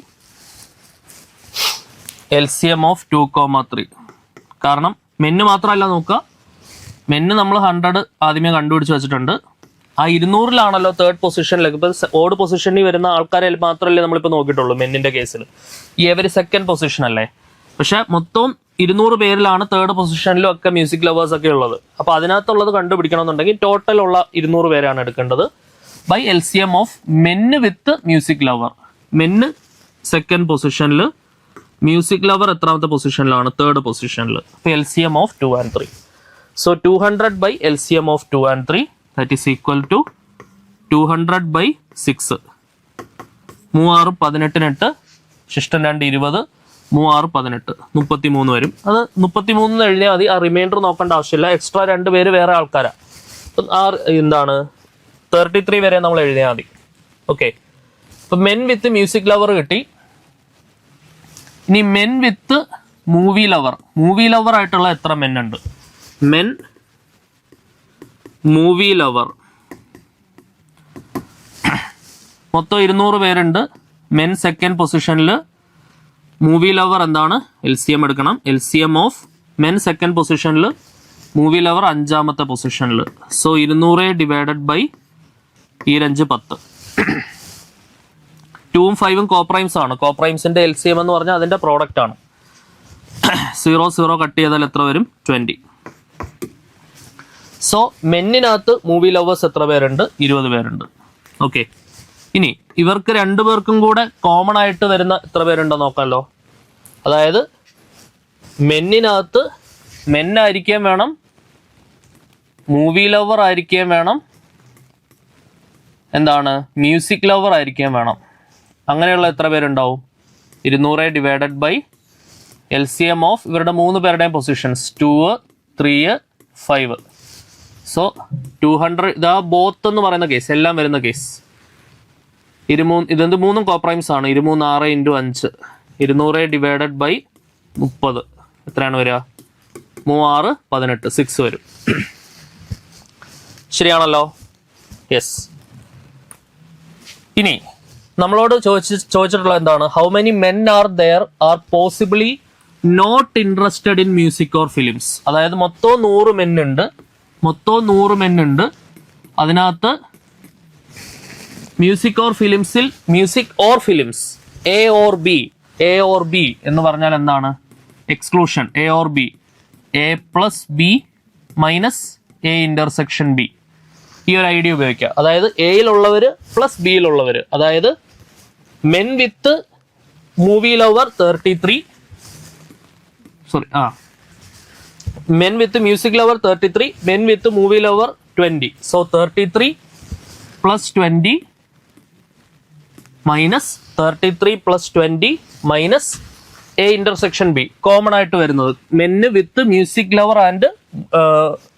LCM ഓഫ് 2,3. കാരണം മെന്ന് മാത്രമല്ല നോക്കുക, മെന്ന് നമ്മൾ 100 ആദ്യമേ കണ്ടുപിടിച്ച് വെച്ചിട്ടുണ്ട്. ആ 200ലാണല്ലോ തേർഡ് പൊസിഷനിലേക്ക്. ഇപ്പൊ ഓഡ് പൊസിഷനിൽ വരുന്ന ആൾക്കാരെ മാത്രമല്ലേ നമ്മളിപ്പോൾ നോക്കിയിട്ടുള്ളൂ മെന്നിന്റെ കേസിൽ. ഈ എവരി സെക്കൻഡ് പൊസിഷൻ അല്ലേ. പക്ഷെ മൊത്തം 200 പേരിലാണ് തേർഡ് പൊസിഷനിലും ഒക്കെ മ്യൂസിക് ലവേഴ്സ് ഒക്കെ ഉള്ളത്. അപ്പൊ അതിനകത്തുള്ളത് കണ്ടുപിടിക്കണമെന്നുണ്ടെങ്കിൽ ടോട്ടൽ ഉള്ള 200 പേരാണ് എടുക്കേണ്ടത്. By LCM of men with music lover. Men second പൊസിഷനിൽ, മ്യൂസിക് ലവർ എത്രാമത്തെ പൊസിഷനിലാണ്? തേർഡ് പൊസിഷനിൽ. അപ്പൊ LCM of 2 and 3. So 200 by LCM of 2 and 3 that is equal to 200 by 6. 3 18 ശിഷ്ടം 2 20 3 18 33 വരും. അത് 33 എഴുതിയാൽ മതി. ആ റിമൈൻഡർ നോക്കേണ്ട ആവശ്യമില്ല. എക്സ്ട്രാ 2 പേര് വേറെ ആൾക്കാരാ. എന്താണ് 33 വരെ നമ്മൾ എഴുതിയാൽ മതി. ഓക്കെ. അപ്പൊ മെൻ വിത്ത് മ്യൂസിക് ലവർ കിട്ടി. ഇനി men with movie lover. Movie lover ആയിട്ടുള്ള എത്ര മെൻ ഉണ്ട്? മെൻ മൂവി ലവർ മൊത്തം 200 പേരുണ്ട്. മെൻ സെക്കൻഡ് പൊസിഷനിൽ, മൂവി ലവർ എന്താണ്? LCM എടുക്കണം. LCM ഓഫ് മെൻ സെക്കൻഡ് പൊസിഷനിൽ, മൂവി ലവർ 5ാമത്തെ പൊസിഷനിൽ. So 200 divided by 5 10. 2ഉം 5ഉം കോപ്രൈംസ് ആണ്. കോപ്രൈംസിന്റെ LCM എന്ന് പറഞ്ഞാൽ അതിന്റെ പ്രോഡക്റ്റ് ആണ്. 0 0 കട്ട് ചെയ്താൽ എത്ര വരും? 20. സോ മെന്നിനകത്ത് മൂവി ലവേഴ്സ് എത്ര പേരുണ്ട്? 20 പേരുണ്ട്. ഓക്കെ. ഇനി ഇവർക്ക് 2 പേർക്കും കൂടെ കോമൺ ആയിട്ട് വരുന്ന എത്ര പേരുണ്ടോ നോക്കാമല്ലോ. അതായത് മെന്നിനകത്ത് മെന്നായിരിക്കുകയും വേണം, മൂവി ലവർ ആയിരിക്കുകയും വേണം, എന്താണ് മ്യൂസിക് ലവർ ആയിരിക്കാൻ വേണം. അങ്ങനെയുള്ള എത്ര പേരുണ്ടാവും? 200 ഡിവൈഡഡ് ബൈ LCM ഓഫ് ഇവരുടെ 3 പേരുടെയും പൊസിഷൻസ് 2, 3, 5. സോ 200 ഇതാ ബോത്ത് എന്ന് പറയുന്ന കേസ്, എല്ലാം വരുന്ന കേസ്. ഇതെന്ത് 3 കോപ്രൈംസ് ആണ്. 23 6 × 5 200 ഡിവൈഡഡ് ബൈ 30 എത്രയാണ് വരിക? 3 6 18 6 വരും. ശരിയാണല്ലോ? യെസ്. ഇനി നമ്മളോട് ചോദിച്ചിട്ടുള്ള എന്താണ്? How many men are there are possibly not interested in music or films. അതായത് മൊത്തം 100 മെൻ ഉണ്ട്. അതിനകത്ത് music or films A or B എന്ന് പറഞ്ഞാൽ എന്താണ്? Exclusion. A or B, A plus B minus A intersection B. ഈ ഒരു ഐഡിയ ഉപയോഗിക്കുക. അതായത് എയിലുള്ളവർ പ്ലസ് ബിയിലുള്ളവർ. അതായത് men with movie lover 33, men with music lover 33, men with movie lover 20. So 33 plus 20 minus 33 plus 20 minus A intersection B. Common ആയിട്ട് വരുന്നത് മെന്ന് വിത്ത് മ്യൂസിക് ലവർ ആൻഡ്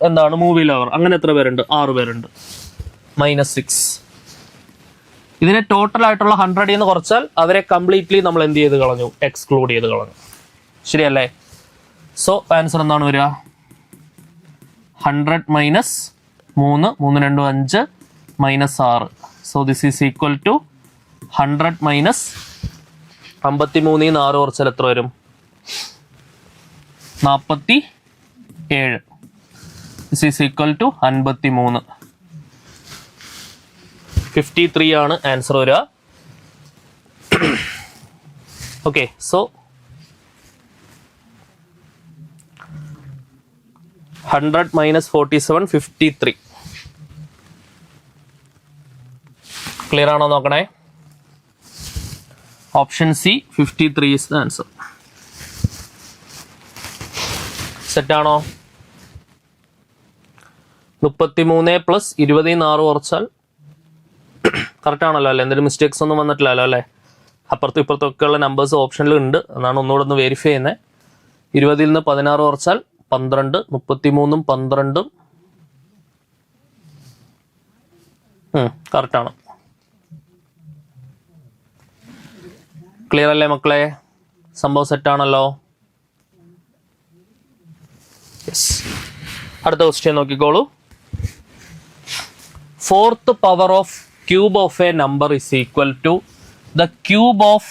എന്താണ് മൂവി ലവർ. അങ്ങനെ എത്ര പേരുണ്ട്? 6 പേരുണ്ട്. -6. ഇതിനെ ടോട്ടൽ ആയിട്ടുള്ള 100 എന്ന് കുറച്ചാൽ അവരെ കംപ്ലീറ്റ്ലി നമ്മൾ എന്ത് ചെയ്ത് കളഞ്ഞു? എക്സ്ക്ലൂഡ് ചെയ്ത് കളഞ്ഞു. ശരിയല്ലേ? സോ ആൻസർ എന്താണ് വരിക? 100 minus 3, 3 2 5 minus 6. So this is equal to 100 minus 53 6 കുറച്ചാൽ എത്ര വരും? 47. This is equal to 53. 53 ആണ് ആൻസർ വരിക. ഓക്കെ. So 100 minus 47 53. ക്ലിയർ ആണോ നോക്കണേ? Option C 53 is the answer. Set ആണോ? 33 പ്ലസ് 20 6 കുറച്ചാൽ കറക്റ്റ് ആണല്ലോ അല്ലേ? എന്തെങ്കിലും മിസ്റ്റേക്സ് ഒന്നും വന്നിട്ടില്ലല്ലോ അല്ലേ? അപ്പുറത്തും ഇപ്പുറത്തും ഒക്കെയുള്ള നമ്പേഴ്സ് ഓപ്ഷനിൽ ഉണ്ട്. എന്നാണ് ഒന്നുകൂടെ ഒന്ന് വെരിഫൈ ചെയ്യുന്നത്. 20 നിന്ന് 16 കുറച്ചാൽ 12, 33 12 കറക്റ്റ് ആണ്. ക്ലിയർ അല്ലേ മക്കളെ? സംഭവം സെറ്റ് ആണല്ലോ. അടുത്ത ക്വസ്റ്റ്യൻ നോക്കിക്കോളൂ. 4th power of cube of a number is equal to the cube of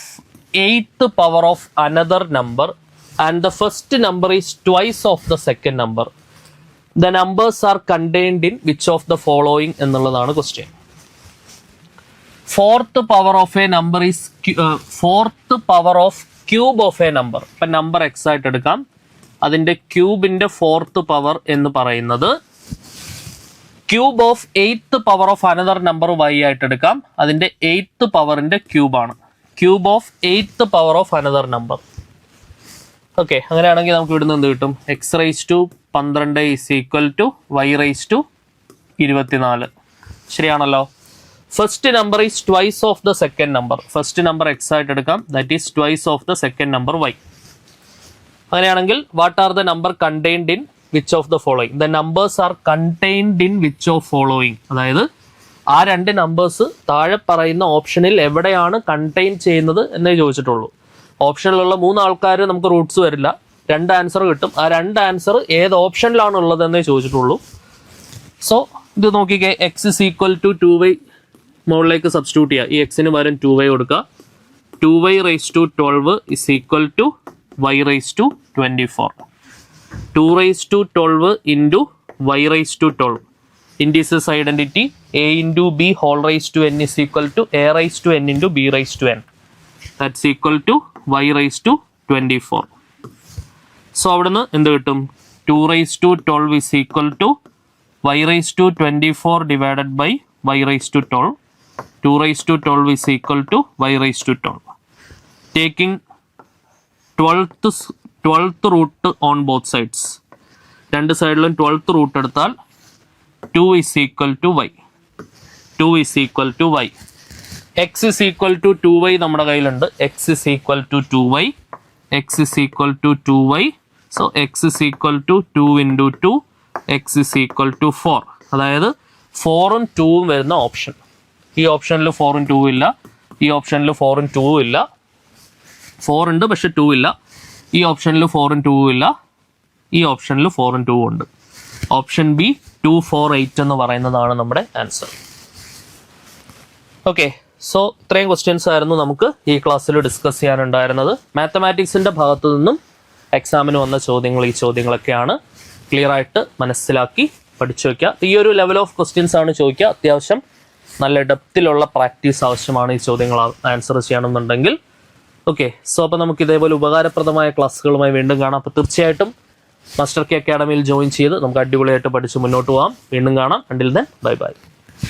8th power of another number and the first number is twice of the second number. The numbers are contained in which of the following എന്നുള്ളതാണ് question. 4th power of a number is 4th power of cube of a number. ഇപ്പം നമ്പർ എക്സ് ആയിട്ട് എടുക്കാം. അതിൻ്റെ ക്യൂബിൻ്റെ 4th പവർ എന്ന് പറയുന്നത് cube of 8th power of another number y ആയിട്ട് എടുക്കാം. അതിൻ്റെ 8th പവറിൻ്റെ ക്യൂബാണ്. Cube of 8th power of another number. Okay. അങ്ങനെയാണെങ്കിൽ നമുക്ക് ഇവിടുന്ന് എന്ത് കിട്ടും? X raise to 12 is equal to Y raise to 24. ശരിയാണല്ലോ? First number is twice of the second number. First number X ആയിട്ട് എടുക്കാം. That is twice of the second number Y. അങ്ങനെയാണെങ്കിൽ what are the number contained in which of the following? The numbers are contained in which of following. അതായത് ആ രണ്ട് നമ്പേഴ്സ് താഴെ പറയുന്ന ഓപ്ഷനിൽ എവിടെയാണ് കണ്ടെയ്ൻ ചെയ്യുന്നത് എന്നേ ചോദിച്ചിട്ടുള്ളൂ. ഓപ്ഷനിലുള്ള 3 ആൾക്കാർ നമുക്ക് റൂട്ട്സ് വരില്ല. 2 ആൻസർ കിട്ടും. ആ 2 ആൻസർ ഏത് ഓപ്ഷനിലാണ് ഉള്ളതെന്നേ ചോദിച്ചിട്ടുള്ളൂ. സോ ഇത് നോക്കിക്കേ. X is equal to 2y മുകളിലേക്ക് സബ്സ്റ്റിറ്റ്യൂട്ട് ചെയ്യുക. ഈ എക്സിന് പകരം 2y കൊടുക്കുക. 2y raise to 12 is equal to y raise to 24. 2 raise to 12 into y raise to 12. Indices identity a into b whole raise to n is equal to a raise to n into b raise to n. That's equal to y raise to 24. So അവിടുന്ന് എന്ത് കിട്ടും? 2 raise to 12 is equal to y raise to 24 divided by y raise to 12. 2 raise to 12 is equal to y raise to 12. Taking 12th root on both sides. രണ്ട് സൈഡിലും 12th റൂട്ട് എടുത്താൽ 2 is equal to y. 2 is equal to y. x is equal to 2y നമ്മുടെ കയ്യിലുണ്ട്. x is equal to 2y. x is equal to 2y. So x is equal to 2 into 2. x is equal to 4. അതായത് 4ഉം 2ഉം വരുന്ന ഓപ്ഷൻ. ഈ ഓപ്ഷനിൽ 4ഉം 2ഉം ഇല്ല. ഈ ഓപ്ഷനിൽ 4ഉം 2ഉം ഇല്ല. 4 ഉണ്ട് പക്ഷെ 2 ഇല്ല. ഈ ഓപ്ഷനിൽ 4ഉം 2ഉം ഇല്ല. ഈ ഓപ്ഷനിൽ 4ഉം 2ഉം ഉണ്ട്. ഓപ്ഷൻ ബി 2, 4, 8 എന്ന് പറയുന്നതാണ് നമ്മുടെ ആൻസർ. ഓക്കെ, സോ ഇത്രയും ക്വസ്റ്റ്യൻസ് ആയിരുന്നു നമുക്ക് ഈ ക്ലാസ്സിൽ ഡിസ്കസ് ചെയ്യാനുണ്ടായിരുന്നത്. മാത്തമാറ്റിക്സിൻ്റെ ഭാഗത്തു നിന്നും എക്സാമിന് വന്ന ചോദ്യങ്ങൾ ഈ ചോദ്യങ്ങളൊക്കെയാണ്. ക്ലിയർ ആയിട്ട് മനസ്സിലാക്കി പഠിച്ചു വയ്ക്കുക. ഈ ഒരു ലെവൽ ഓഫ് ക്വസ്റ്റ്യൻസ് ആണ് ചോദിക്കുക. അത്യാവശ്യം നല്ല ഡെപ്തിലുള്ള പ്രാക്ടീസ് ആവശ്യമാണ് ഈ ചോദ്യങ്ങൾ ആൻസർ ചെയ്യണമെന്നുണ്ടെങ്കിൽ. ഓക്കെ, സോ അപ്പോൾ നമുക്ക് ഇതേപോലെ ഉപകാരപ്രദമായ ക്ലാസ്സുകളുമായി വീണ്ടും കാണാം. അപ്പോൾ തീർച്ചയായിട്ടും മാസ്റ്റർ കെ അക്കാഡമിയിൽ ജോയിൻ ചെയ്ത് നമുക്ക് അടിപൊളിയായിട്ട് പഠിച്ച് മുന്നോട്ട് പോകാം. വീണ്ടും കാണാം. Until then bye bye.